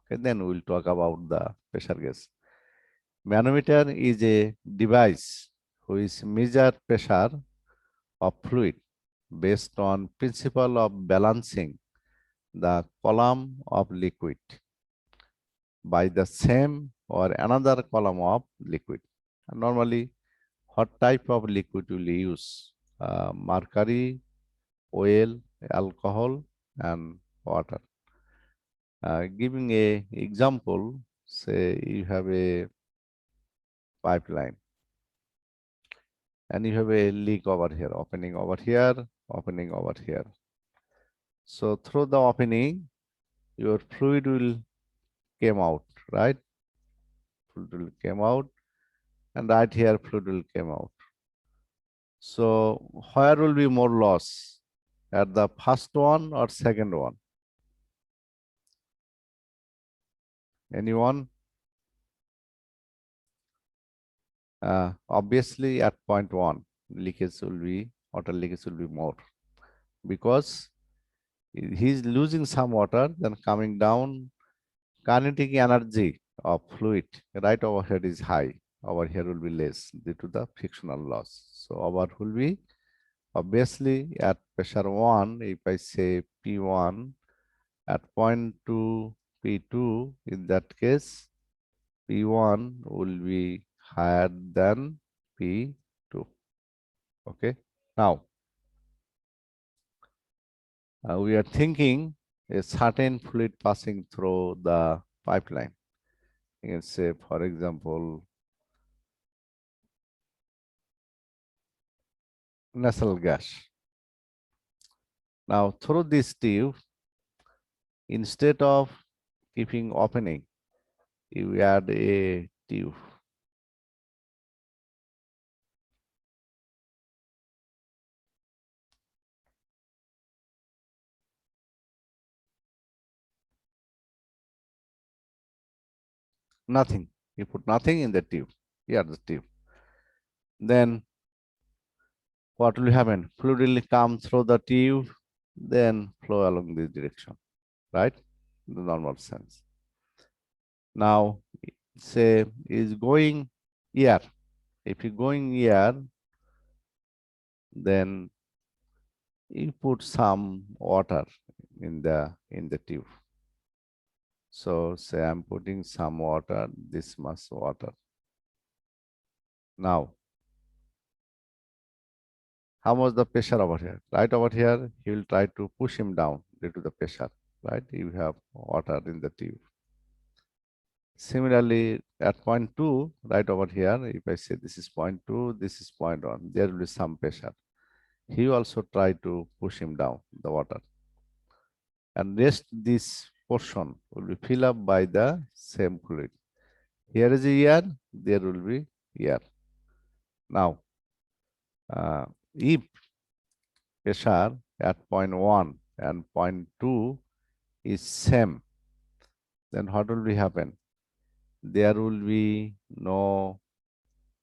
Okay, then we'll talk about the pressure gauge. Manometer is a device which measure pressure of fluid based on principle of balancing the column of liquid by the same or another column of liquid. And normally, what type of liquid will you use? Mercury, oil, alcohol, and water. Giving a example, say you have a pipeline and you have a leak over here, opening over here, opening over here. So through the opening, your fluid will came out, right? Fluid will came out, and right here fluid will came out. So where will be more loss? At the first one or second one? Anyone? Obviously at point one, leakage will be, water leakage will be more because he's losing some water, then coming down, kinetic energy of fluid right over here is high, over here will be less due to the frictional loss. So our will be obviously at pressure 1, if I say P1 at point 2, P2, in that case, P1 will be higher than P2. Okay. Now, we are thinking a certain fluid passing through the pipeline. You can say, for example, natural gas. Now, through this tube, instead of keeping opening, you add a tube. Nothing. You put nothing in the tube. Here the tube. Then what will happen? Fluid will come through the tube, then flow along this direction, right? The normal sense. Now, say is going here. If you going here, then you put some water in the tube. So say I'm putting some water, this much water. Now, how much the pressure over here? Right over here, he will try to push him down due to the pressure, right? You have water in the tube. Similarly, at point 2, right over here, if I say this is point 2, this is point 1, there will be some pressure. He also try to push him down, the water. And rest this portion will be filled up by the same fluid. Here is a air, there will be air. Now, if pressure at point 1 and point 2 is same, then what will be happen? There will be no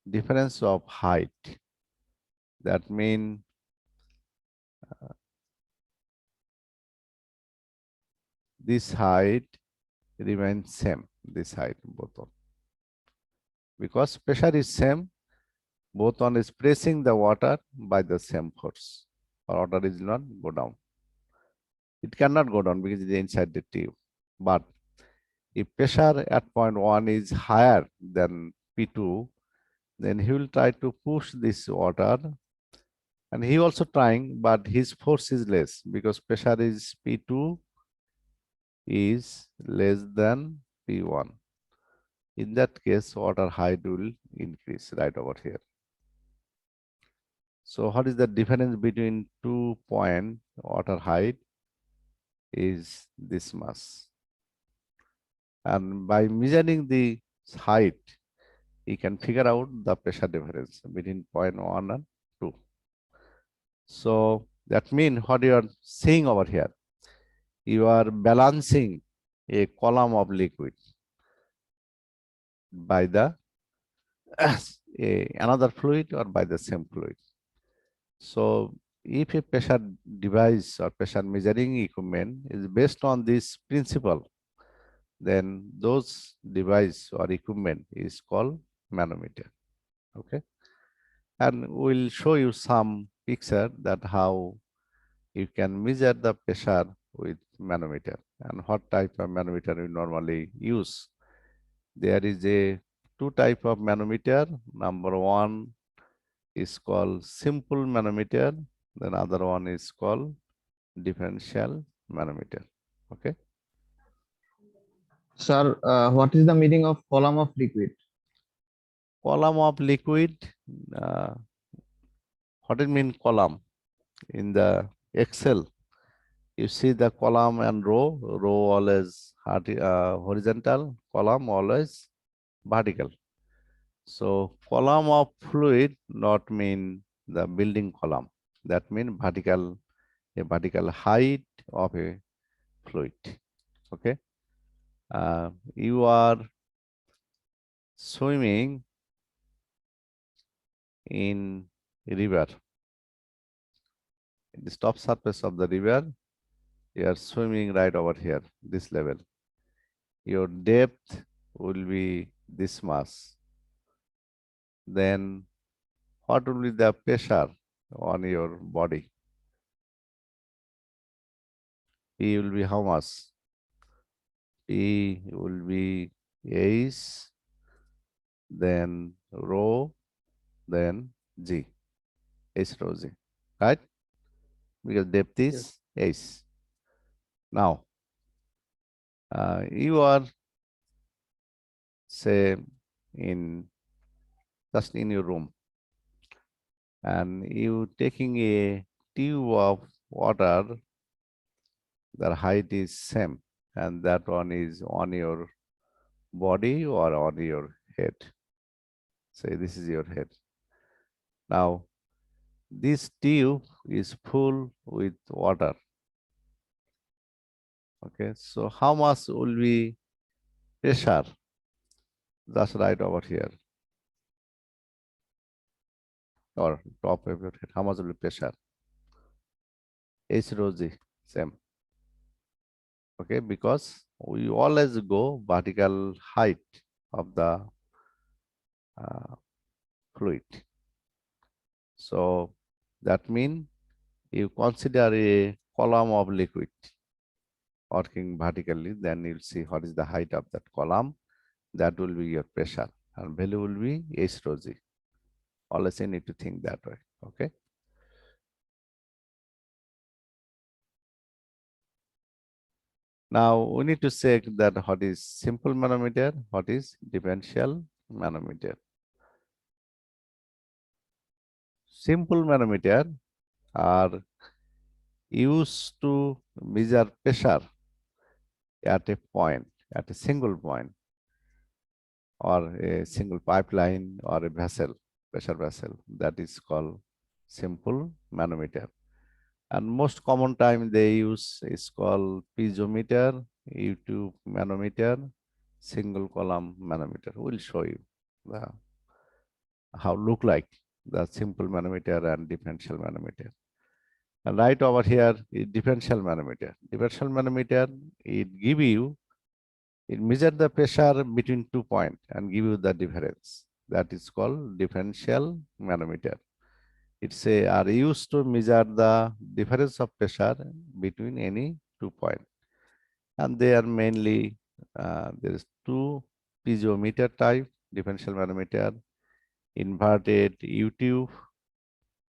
difference of height. That means this height remains same, this height both on. Because pressure is same, both one is pressing the water by the same force. Water is not go down. It cannot go down because it is inside the tube. But if pressure at point 1 is higher than P2, then he will try to push this water, and he also trying, but his force is less because pressure is P2 is less than P1. In that case, water height will increase right over here. So what is the difference between 2 point water height is this much. And by measuring the height, you can figure out the pressure difference between point 1 and 2. So that means what you are seeing over here, you are balancing a column of liquid by the another fluid or by the same fluid. So if a pressure device or pressure measuring equipment is based on this principle, then those device or equipment is called manometer. Okay, and we'll show you some picture that how you can measure the pressure with manometer and what type of manometer we normally use. There is a two type of manometer. Number one is called simple manometer. Then other one is called differential manometer. Okay. Sir, what is the meaning of column of liquid? Column of liquid. What it mean column? In the Excel, you see the column and row. Row always horizontal. Column always vertical. So column of fluid not mean the building column. That mean vertical, a vertical height of a fluid. Okay. You are swimming in river. In the top surface of the river, you are swimming right over here, this level. Your depth will be this much. Then what will be the pressure on your body? P will be how much? P will be H, then rho, then G, H rho G, right? Because depth is H. Now, you are, say, just in your room, and you taking a tube of water, the height is same, and that one is on your body or on your head. Say this is your head. Now, this tube is full with water. Okay, so how much will be pressure? Just right over here, or top of your head. How much will be pressure? H rho G, same. Okay, because we always go vertical height of the fluid. So that means you consider a column of liquid working vertically, then you'll see what is the height of that column. That will be your pressure, and value will be H rho G. Always you need to think that way. Okay. Now we need to check that what is simple manometer, what is differential manometer. Simple manometer are used to measure pressure at a point, at a single point, or a single pipeline or a vessel, pressure vessel. That is called simple manometer. And most common time they use is called piezometer, U-tube manometer, single column manometer. We'll show you the, how look like the simple manometer and differential manometer. And right over here is differential manometer. Differential manometer, it measure the pressure between 2 points and give you the difference. That is called differential manometer. It's are used to measure the difference of pressure between any 2 points. And they are mainly, there is two piezometer type, differential manometer, inverted U-tube,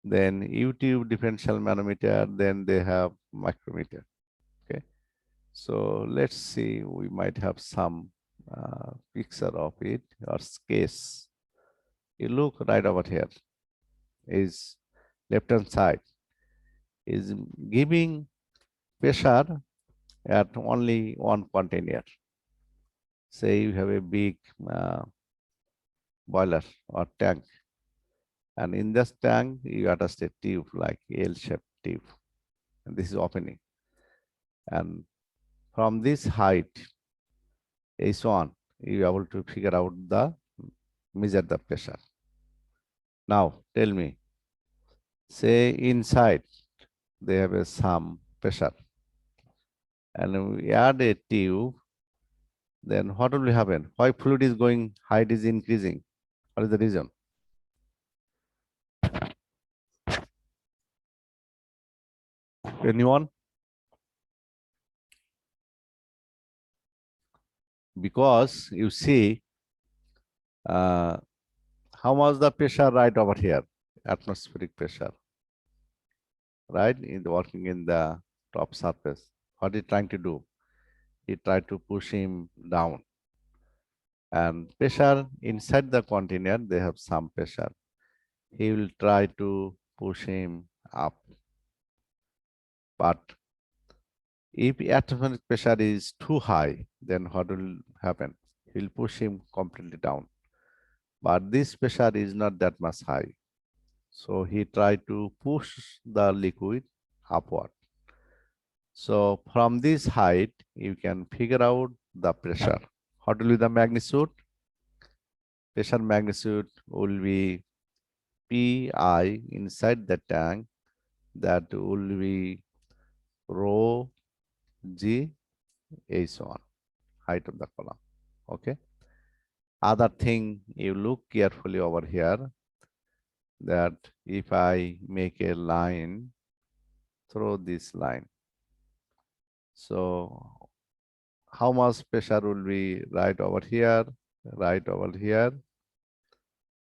then U-tube differential manometer, then they have micrometer. Okay, so let's see, we might have some picture of it or case. You look right over here, is left hand side is giving pressure at only one container. Say you have a big boiler or tank, and in this tank you attach a tube like L-shaped tube, and this is opening. And from this height, H1, you are able to figure out the measure the pressure. Now tell me, say inside they have some pressure, and we add a tube, then what will happen? Why fluid is going, height is increasing? What is the reason? Anyone? Because you see, how much the pressure right over here? Atmospheric pressure, right? In the working in the top surface. What is trying to do? He tried to push him down. And pressure inside the container, they have some pressure. He will try to push him up. But if atmospheric pressure is too high, then what will happen? He will push him completely down. But this pressure is not that much high. So he tried to push the liquid upward. So from this height, you can figure out the pressure. What will be the magnitude? Pressure magnitude will be Pi inside the tank, that will be rho G H1, height of the column. Okay. Other thing, you look carefully over here, that if I make a line through this line, so how much pressure will be right over here, right over here?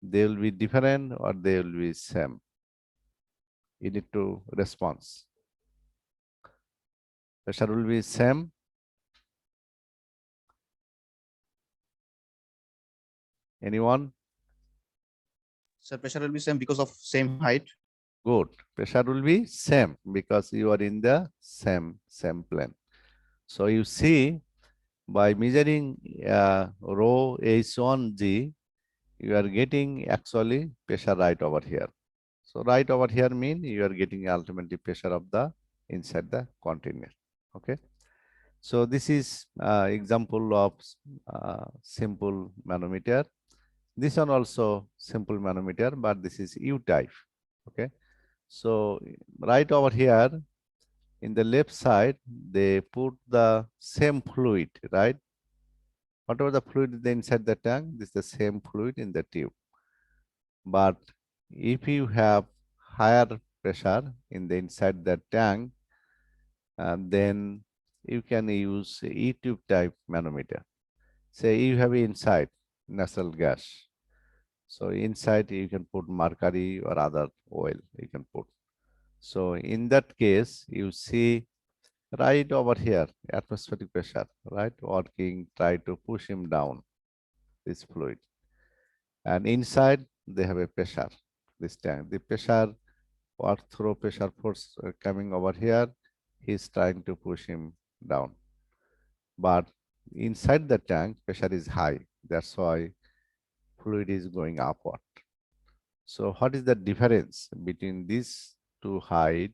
They will be different or they will be same? You need to respond. Pressure will be same. Anyone? So pressure will be same because of same height. Good. Pressure will be same because you are in the same plane. So you see, by measuring rho H1G, you are getting actually pressure right over here. So right over here mean you are getting ultimately pressure of the inside the container. Okay. So this is example of simple manometer. This one also simple manometer, but this is U type. Okay. So right over here in the left side, they put the same fluid, right? Whatever the fluid is inside the tank, this is the same fluid in the tube. But if you have higher pressure in the inside the tank, then you can use E-tube type manometer. Say you have inside natural gas. So inside you can put mercury or other oil you can put. So in that case, you see right over here, atmospheric pressure, right, working, try to push him down, this fluid. And inside, they have a pressure, this tank. The pressure, or through pressure force coming over here, he's trying to push him down. But inside the tank, pressure is high. That's why fluid is going upward. So what is the difference between these two height?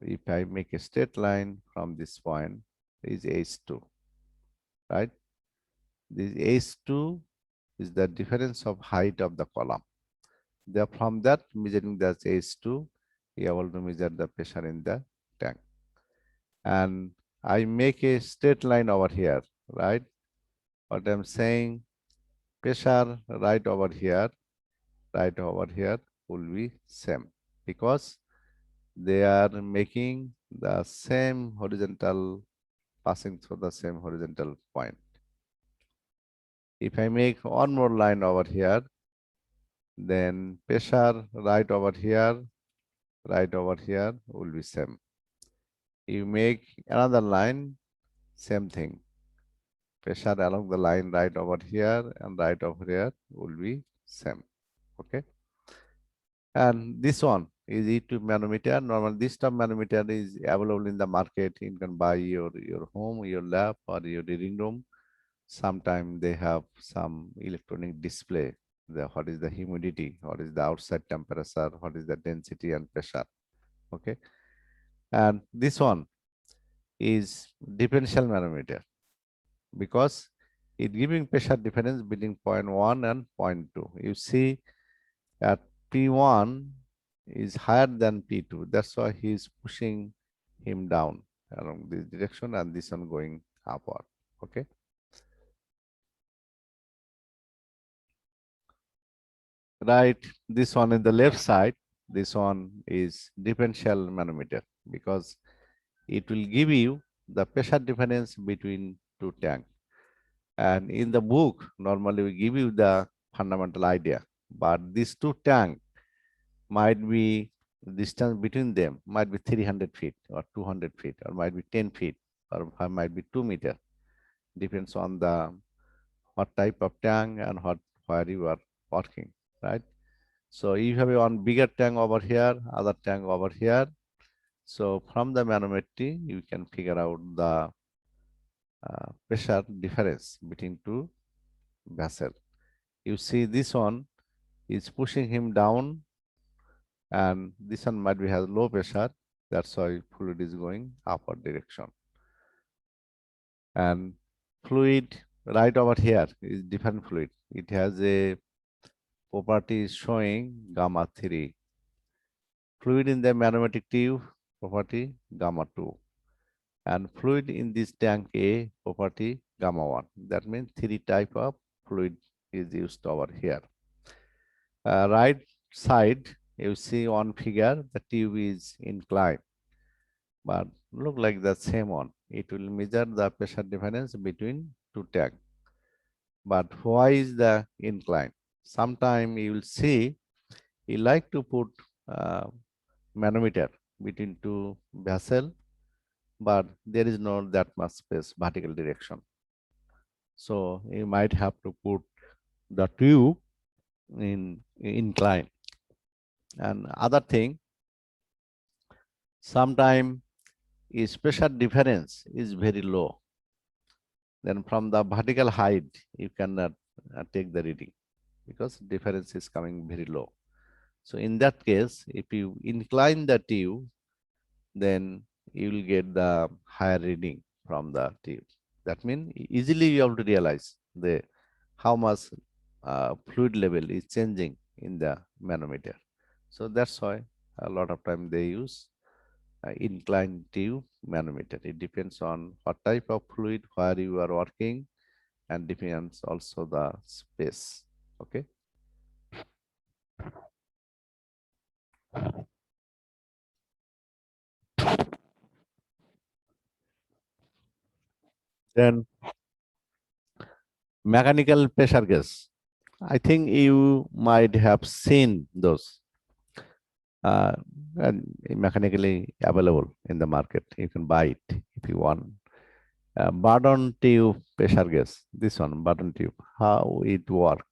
If I make a straight line from this point, is H2, right? This H2 is the difference of height of the column. From that, measuring the H2, we are able to measure the pressure in the tank. And I make a straight line over here, right? What I'm saying, pressure right over here will be same, because they are making the same horizontal, passing through the same horizontal point. If I make one more line over here, then pressure right over here will be same. You make another line, same thing. Pressure along the line right over here and right over here will be same. Okay. And this one is E2 manometer. Normally, this type manometer is available in the market. You can buy your home, your lab, or your reading room. Sometimes they have some electronic display. What is the humidity, what is the outside temperature, what is the density and pressure. Okay. And this one is differential manometer, because it giving pressure difference between 0.1 and 0.2. You see at P1 is higher than P2. That's why he is pushing him down along this direction, and this one going upward. Okay. Right, this one in the left side, this one is differential manometer, because it will give you the pressure difference between two tanks. And in the book, normally we give you the fundamental idea, but these two tanks might be, distance between them might be 300 feet or 200 feet, or might be 10 feet, or might be 2 meters. Depends on the what type of tank and where you are working, right? So you have one bigger tank over here, other tank over here. So from the manometry, you can figure out the pressure difference between two vessels. You see this one is pushing him down, and this one might be has low pressure. That's why fluid is going upward direction. And fluid right over here is different fluid. It has a property showing gamma 3. Fluid in the manometric tube, property gamma 2. And fluid in this tank A, property gamma 1. That means 3 type of fluid is used over here. Right side, you see on figure, the tube is inclined, but look like the same one. It will measure the pressure difference between two tanks. But why is the incline? Sometime you will see, you like to put manometer between two vessel, but there is not that much space, vertical direction. So you might have to put the tube in incline. And other thing, sometime is pressure difference is very low. Then from the vertical height, you cannot take the reading, because difference is coming very low. So in that case, if you incline the tube, then you will get the higher reading from the tube. That means easily you have to realize the how much fluid level is changing in the manometer. So that's why a lot of time they use inclined tube manometer. It depends on what type of fluid, where you are working, and depends also the space. Okay. Then mechanical pressure gauge. I think you might have seen those. uh, and mechanically available in the market. You can buy it if you want. Button tube pressure gas. This one, button tube. How it works?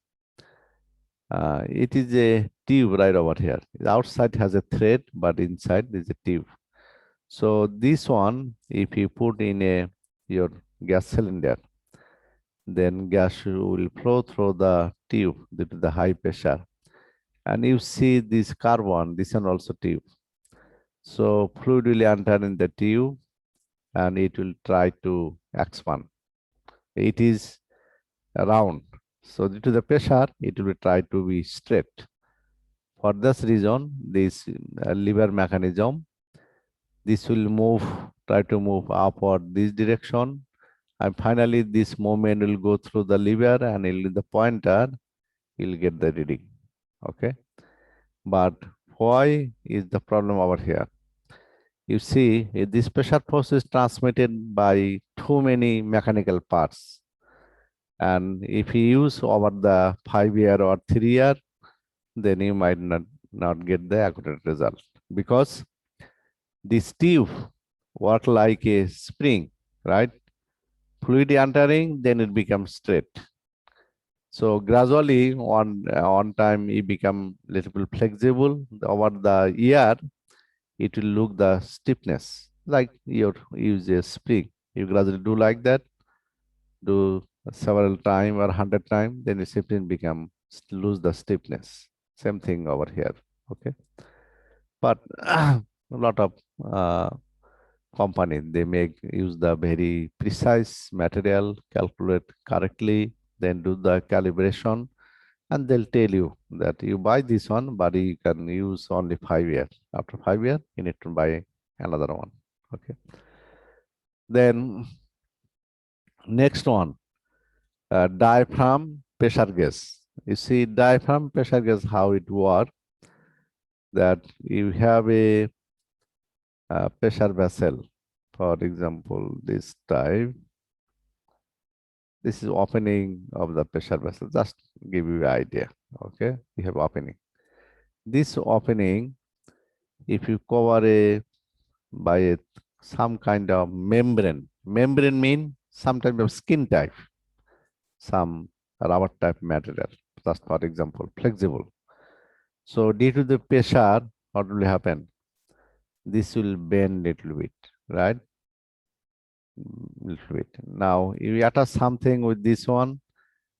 It is a tube right over here. The outside has a thread, but inside is a tube. So this one, if you put in your gas cylinder, then gas will flow through the tube due to the high pressure. And you see this carbon, this one also tube. So fluid will enter in the tube and it will try to expand. It is round. So due to the pressure, it will try to be straight. For this reason, this lever mechanism, this will move, try to move upward this direction. And finally, this movement will go through the lever and in the pointer, you'll get the reading. Okay. But why is the problem over here? You see, this pressure force is transmitted by too many mechanical parts. And if you use over the 5-year or 3-year, then you might not get the accurate result because this tube work like a spring, right? Fluid entering, then it becomes straight. So gradually, on time, it become little bit flexible. Over the year, it will look the stiffness like you use a spring. You gradually do like that, do several time or 100 times, then the spring become lose the stiffness. Same thing over here. Okay, but a lot of company they make use the very precise material, calculate correctly, then do the calibration, and they'll tell you that you buy this one, but you can use only 5 years. After 5 years, you need to buy another one. Okay. Then next one, diaphragm pressure gauge. You see diaphragm pressure gauge how it works. That you have a pressure vessel. For example, this type. This is opening of the pressure vessel. Just give you an idea. Okay, you have opening. This opening, if you cover by some kind of membrane. Membrane mean some type of skin type, some rubber type material. Just for example, flexible. So due to the pressure, what will happen? This will bend little bit, right? Little bit. Now, if you attach something with this one,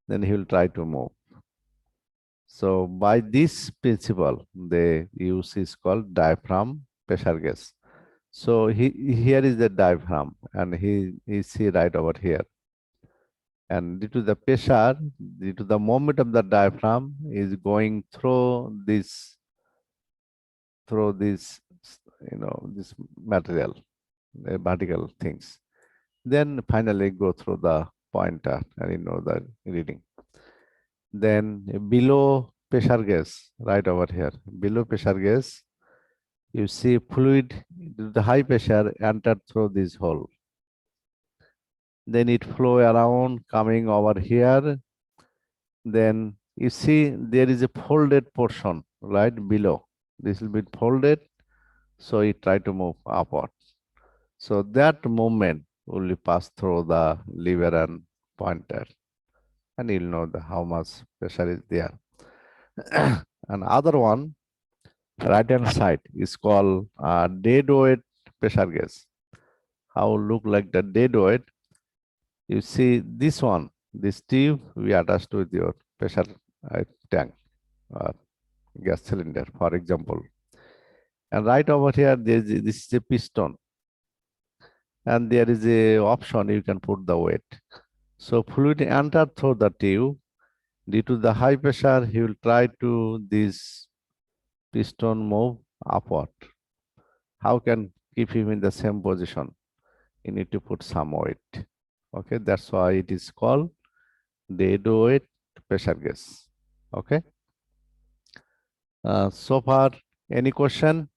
then he will try to move. So by this principle, the use is called diaphragm pressure gauge. So here is the diaphragm, and he see right over here. And due to the pressure, due to the moment of the diaphragm is going through this, this material, the vertical things. Then finally go through the pointer, and the reading. Then below pressure gauge, right over here, below pressure gauge, you see fluid, the high pressure entered through this hole. Then it flow around coming over here. Then you see there is a folded portion right below. This will be folded, so it try to move upward. So that movement will pass through the lever and pointer, and you'll know how much pressure is there. And other one, right hand side, is called dead weight pressure gauge. How look like the dead weight? You see this one, this tube we attached with your pressure tank or gas cylinder, for example. And right over here, this is a piston. And there is a option you can put the weight. So fluid enter through the tube. Due to the high pressure, he will try to this piston move upward. How can keep him in the same position? You need to put some weight. Okay, that's why it is called dead weight pressure gauge. Okay. So far, any question?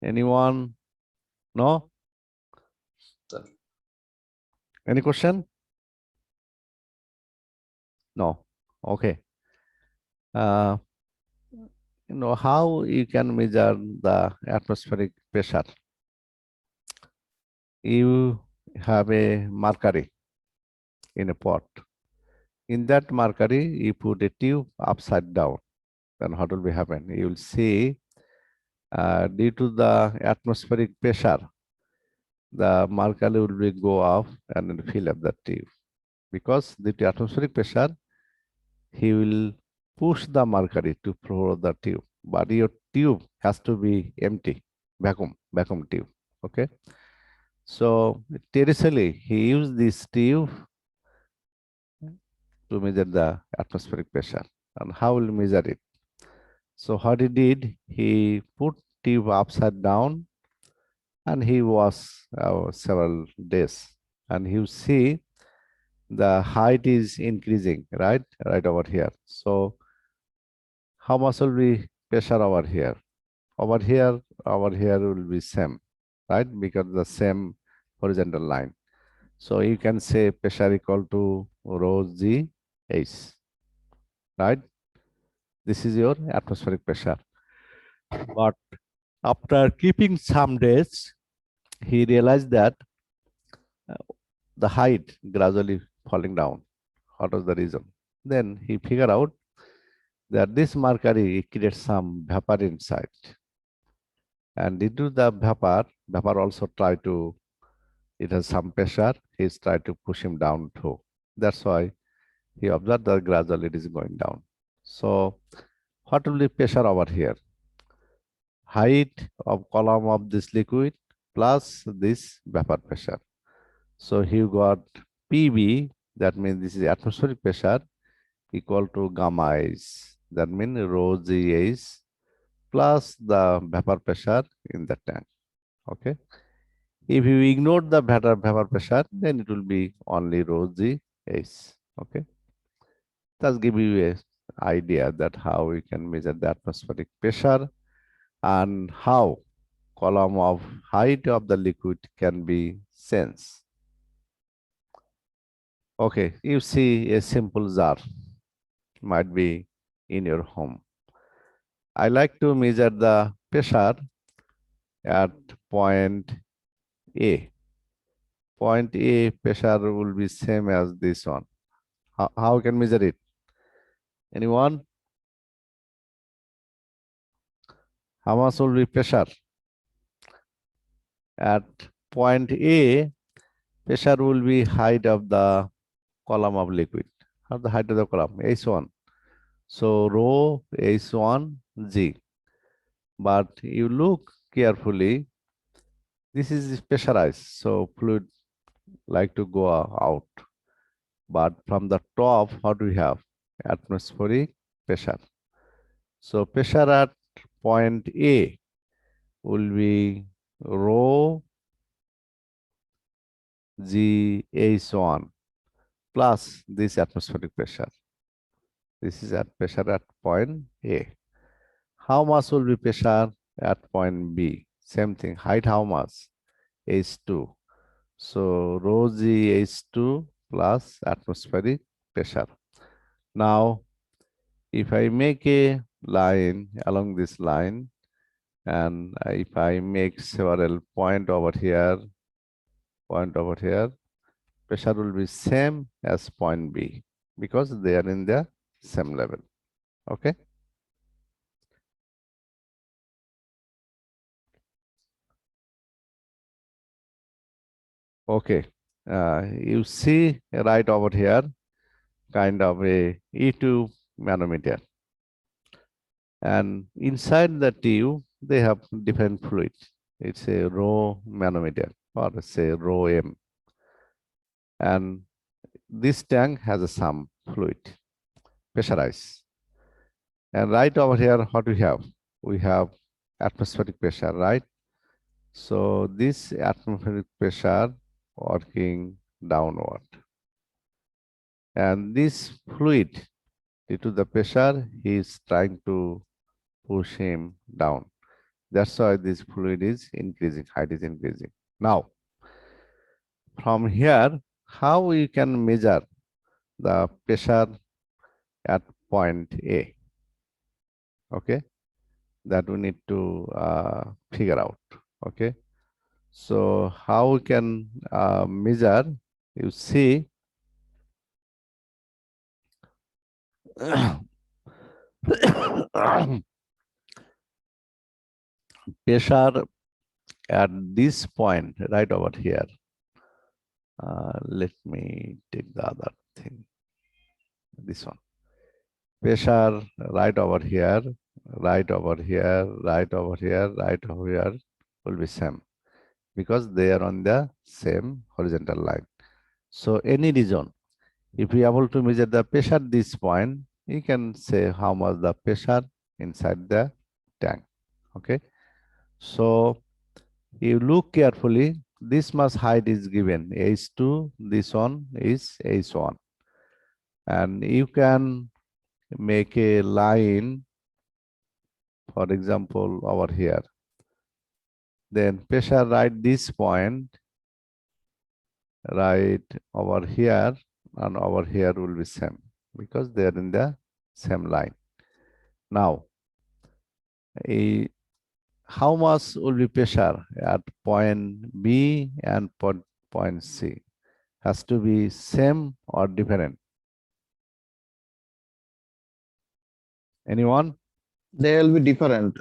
Anyone? No? Sir. Any question? No. Okay. how you can measure the atmospheric pressure. You have a mercury in a pot. In that mercury, you put a tube upside down. Then what will be happen? You will see due to the atmospheric pressure, the mercury will be go up and then fill up the tube. Because due to atmospheric pressure, he will push the mercury to flow the tube. But your tube has to be empty, vacuum tube. Okay. So traditionally, he used this tube to measure the atmospheric pressure. And how will measure it? So what he did, he put tube upside down and he was several days. And you see the height is increasing, right? Right over here. So how much will be pressure over here? Over here will be same, right? Because the same horizontal line. So you can say pressure equal to rho g h, right? This is your atmospheric pressure. But after keeping some days, he realized that the height gradually falling down. What was the reason? Then he figured out that this mercury creates some vapor inside. And due to the vapor also try to, it has some pressure, he's trying to push him down too. That's why he observed that gradually it is going down. So what will be pressure over here? Height of column of this liquid plus this vapor pressure. So he got PB, that means this is atmospheric pressure, equal to gamma H. That means rho GH plus the vapor pressure in the tank. Okay. If you ignore the vapor pressure, then it will be only rho GH. Okay. Just give you an idea that how we can measure the atmospheric pressure and how column of height of the liquid can be sensed. Okay, you see a simple jar might be in your home. I like to measure the pressure at point A. Point A pressure will be same as this one. How can measure it? Anyone? How much will be pressure? At point A, pressure will be height of the column of liquid. How the height of the column? H1. So rho H1 G. But you look carefully, this is pressurized, so fluid like to go out. But from the top, what do we have? Atmospheric pressure. So pressure at point A will be rho GH1 plus this atmospheric pressure. This is at pressure at point A. How much will be pressure at point B? Same thing. Height how much? H2. So rho g H2 plus atmospheric pressure. Now, if I make a line along this line, and if I make several point over here, pressure will be same as point B because they are in the same level. Okay. Okay. You see right over here, kind of a E2 manometer. And inside the tube, they have different fluid. It's a rho manometer or say rho M. And this tank has some fluid, pressurized. And right over here, what we have? We have atmospheric pressure, right? So this atmospheric pressure working downward. And this fluid, due to the pressure, he is trying to push him down. That's why this fluid is increasing, height is increasing. Now, from here, how we can measure the pressure at point A? Okay. that we need to figure out. Okay. So how we can measure? You see, pressure at this point right over here. Let me take the other thing. This one. Pressure right over here, right over here, right over here, right over here will be same because they are on the same horizontal line. So any region, if we are able to measure the pressure at this point, you can say how much the pressure inside the tank. Okay. So you look carefully, this much height is given H2, this one is H1. And you can make a line, for example, over here. Then pressure right this point, right over here, and over here will be same because they are in the same line. Now, how much will be pressure at point B and point C? Has to be same or different? Anyone? They will be different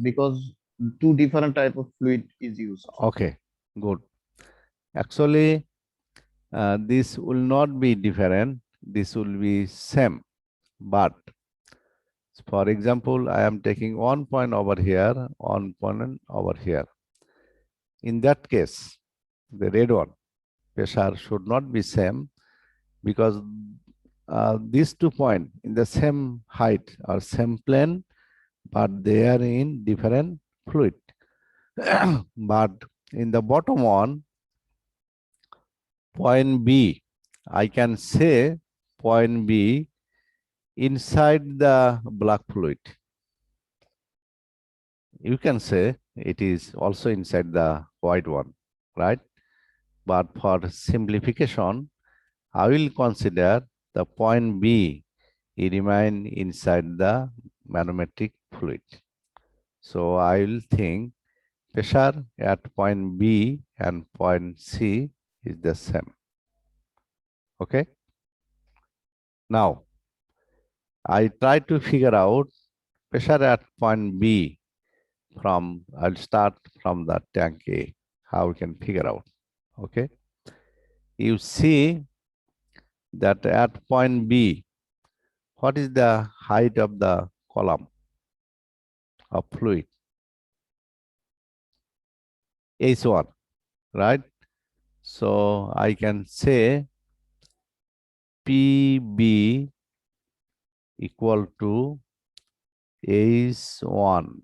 because two different type of fluid is used. Okay, good. Actually, this will not be different. This will be same. But for example, I am taking 1 point over here, 1 point over here. In that case, the red one, pressure should not be same because these 2 points in the same height or same plane, but they are in different fluid. But in the bottom one, point B, I can say point B inside the black fluid. You can say it is also inside the white one, right? But for simplification, I will consider the point B remain inside the manometric fluid. So I will think pressure at point B and point C is the same. Okay. Now, I try to figure out pressure at point B from, I'll start from the tank A, how we can figure out. Okay. You see that at point B, what is the height of the column of fluid? H1, right? So I can say PB equal to H1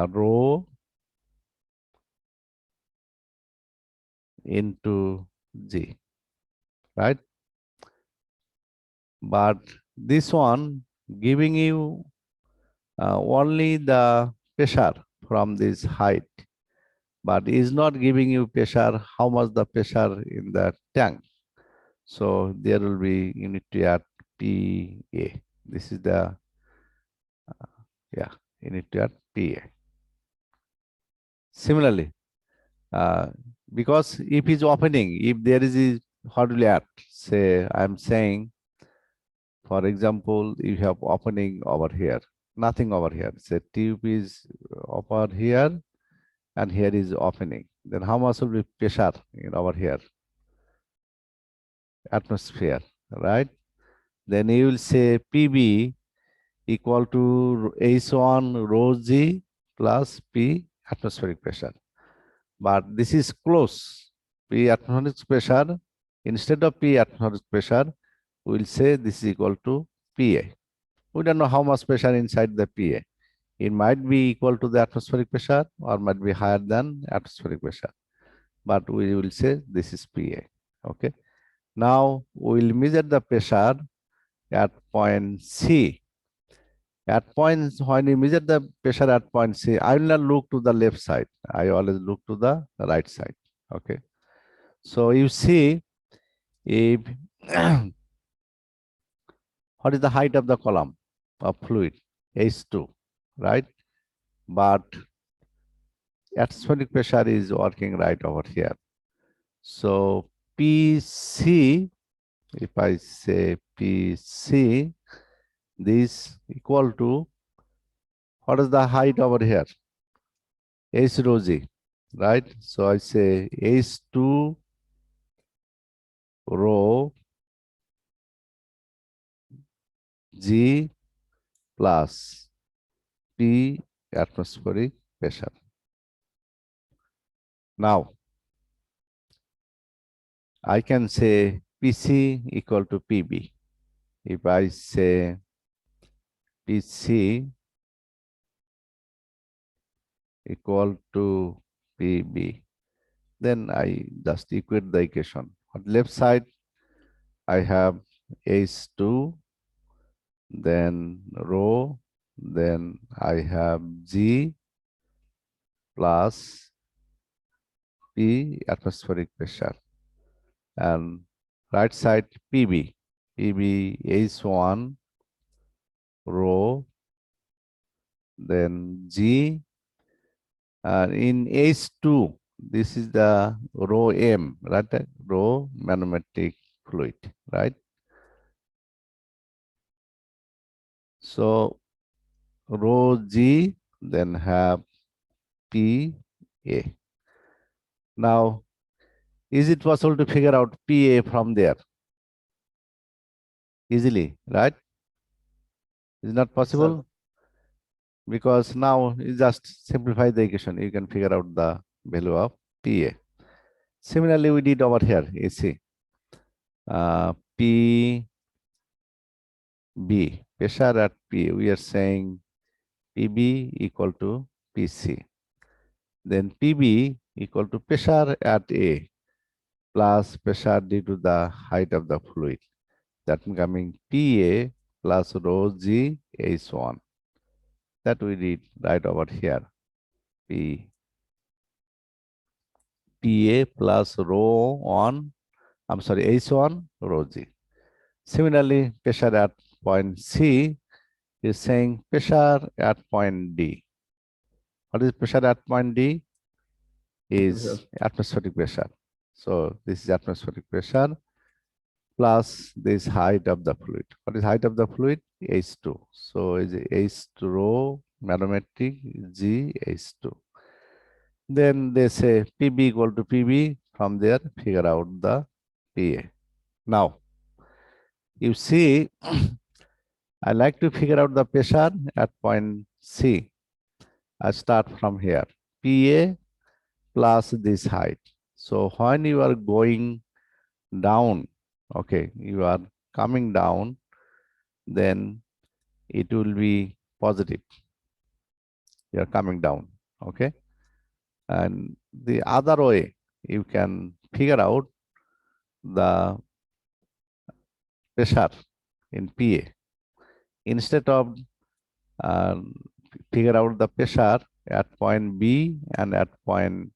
rho into G, right? But this one giving you only the pressure from this height, but is not giving you pressure, how much the pressure in the tank. So there will be, you need to add PA. This is the, you need to add PA. Similarly, because if it's opening, if there is a, what will you add? Say, I'm saying, for example, you have opening over here, nothing over here. Say tube is over here, and here is opening. Then how much will be pressure in over here? Atmosphere, right? Then you will say PB equal to H1 rho G plus P atmospheric pressure. But this is close. P atmospheric pressure, instead of P atmospheric pressure, we will say this is equal to PA. We don't know how much pressure inside the PA. It might be equal to the atmospheric pressure or might be higher than atmospheric pressure. But we will say this is PA. Okay. Now we will measure the pressure at point C. At points, when you measure the pressure at point C, I will not look to the left side. I always look to the right side. Okay. So you see, if what is the height of the column of fluid? H2, right? But atmospheric pressure is working right over here. So PC, if I say PC, this equal to, what is the height over here? H rho G, right? So I say H2 rho G plus P atmospheric pressure. Now, I can say PC equal to PB. If I say PC equal to PB, then I just equate the equation. On the left side, I have H2, then rho, then I have G plus P atmospheric pressure, and right side PB, PB H1 rho, then G, and in H2, this is the rho M, right? Rho manometric fluid, right? So rho G, then have PA. Now, is it possible to figure out PA from there? Easily, right? Is not possible? Because now you just simplify the equation. You can figure out the value of PA. Similarly, we did over here, you see. PB, pressure at P, we are saying PB equal to PC. Then PB equal to pressure at A plus pressure due to the height of the fluid. That coming PA plus rho G H1. That we did right over here. PA plus rho on, I'm sorry, H1 rho G. Similarly, pressure at point C is saying pressure at point D. What is pressure at point D? Is atmospheric pressure. So this is atmospheric pressure plus this height of the fluid. What is height of the fluid? H2. So is H2 rho manometric G H2. Then they say PB equal to PB. From there, figure out the PA. Now, you see, I like to figure out the pressure at point C. I start from here. PA plus this height. So when you are going down, okay, you are coming down, then it will be positive. You are coming down, okay? And the other way, you can figure out the pressure in PA. Instead of figure out the pressure at point B and at point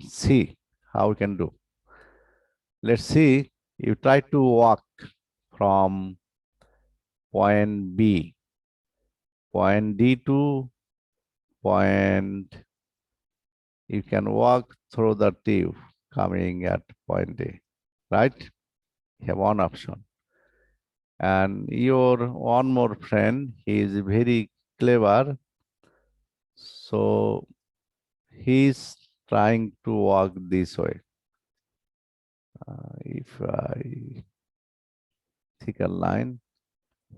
C, how we can do? Let's see, you try to walk from point B, point D to point, you can walk through the tube coming at point A, right? You have one option. And your one more friend, he is very clever. So he's trying to walk this way. If I take a line,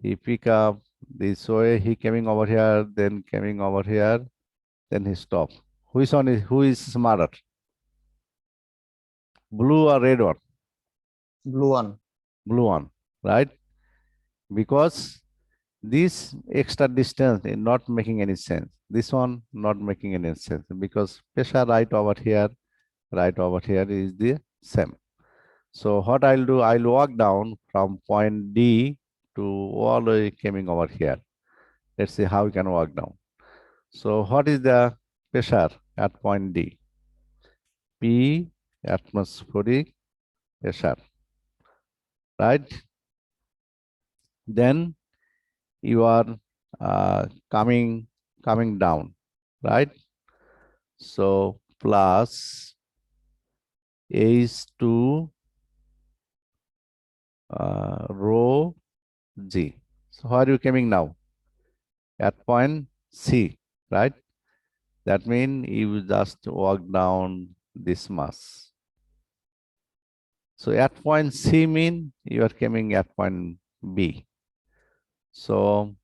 he pick up this way, he coming over here, then coming over here, then he stop. Who is smarter? Blue or red one? Blue one. Blue one, right? Because this extra distance is not making any sense. This one not making any sense because pressure right over here is the same. So what I'll do, I'll walk down from point D to all the way coming over here. Let's see how we can walk down. So what is the pressure at point D? P atmospheric pressure, right? Then you are coming down, right? So plus H2 rho G. So where are you coming now? At point C, right? That means you just walk down this much. So at point C mean you are coming at point B. So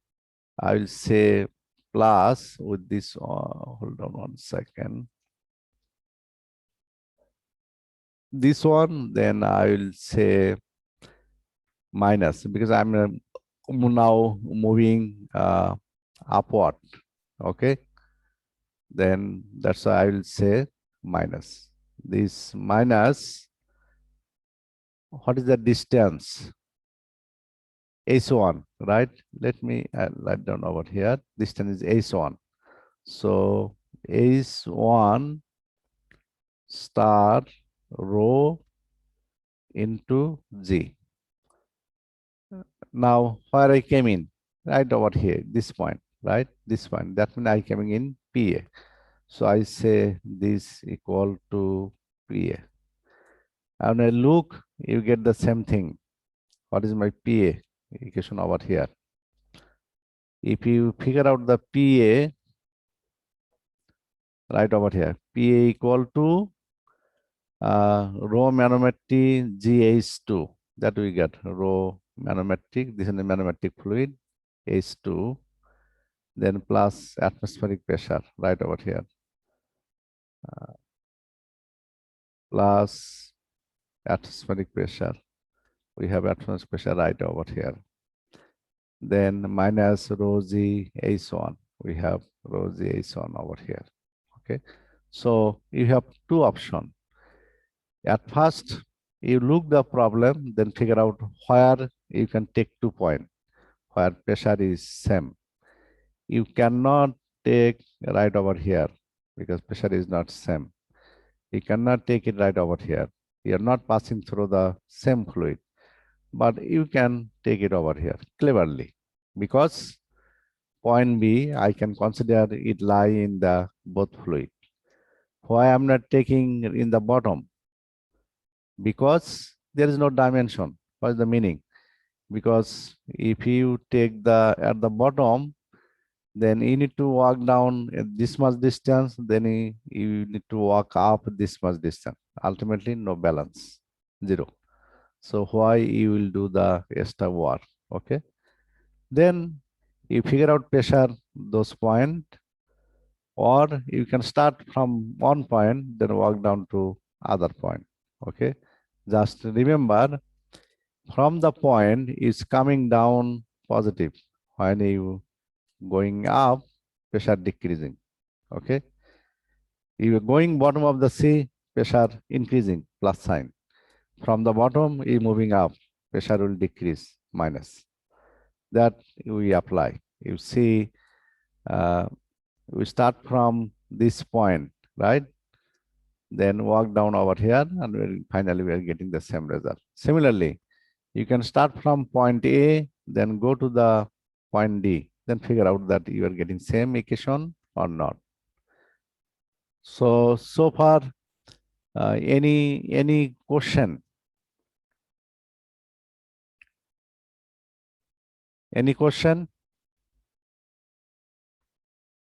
I will say plus with this, hold on 1 second. This one, then I will say minus because I'm now moving upward, okay? Then that's why I will say minus. This minus, what is the distance? H1, right? Let me write down over here. Distance is H1. So H1 star rho into G. Now, where I came in, right over here, this point, right? This point. That means I coming in PA. So I say this equal to PA. And when I look, you get the same thing. What is my PA equation over here? If you figure out the PA, right over here, PA equal to rho manometric GH2. That we get rho manometric. This is the manometric fluid H2. Then plus atmospheric pressure right over here. Plus atmospheric pressure. We have atmospheric pressure right over here. Then minus rho G H1. We have rho G H1 over here. Okay. So you have two options. At first, you look the problem, then figure out where you can take 2 points, where pressure is same. You cannot take right over here because pressure is not same. You cannot take it right over here. You are not passing through the same fluid, but you can take it over here cleverly because point B, I can consider it lie in the both fluid. Why I'm not taking in the bottom? Because there is no dimension. What is the meaning? Because if you take the at the bottom, then you need to walk down this much distance, then you need to walk up this much distance. Ultimately, no balance, zero. So why you will do the extra work, okay? Then you figure out pressure, those point, or you can start from one point, then walk down to other point, okay? Just remember, from the point is coming down positive. When you going up, pressure decreasing, okay? You are going bottom of the sea, pressure increasing, plus sign. From the bottom, you moving up, pressure will decrease, minus. That we apply. You see, we start from this point, right? Then walk down over here, and finally we are getting the same result. Similarly, you can start from point A, then go to the point D, then figure out that you are getting same equation or not. So far, any question? Any question?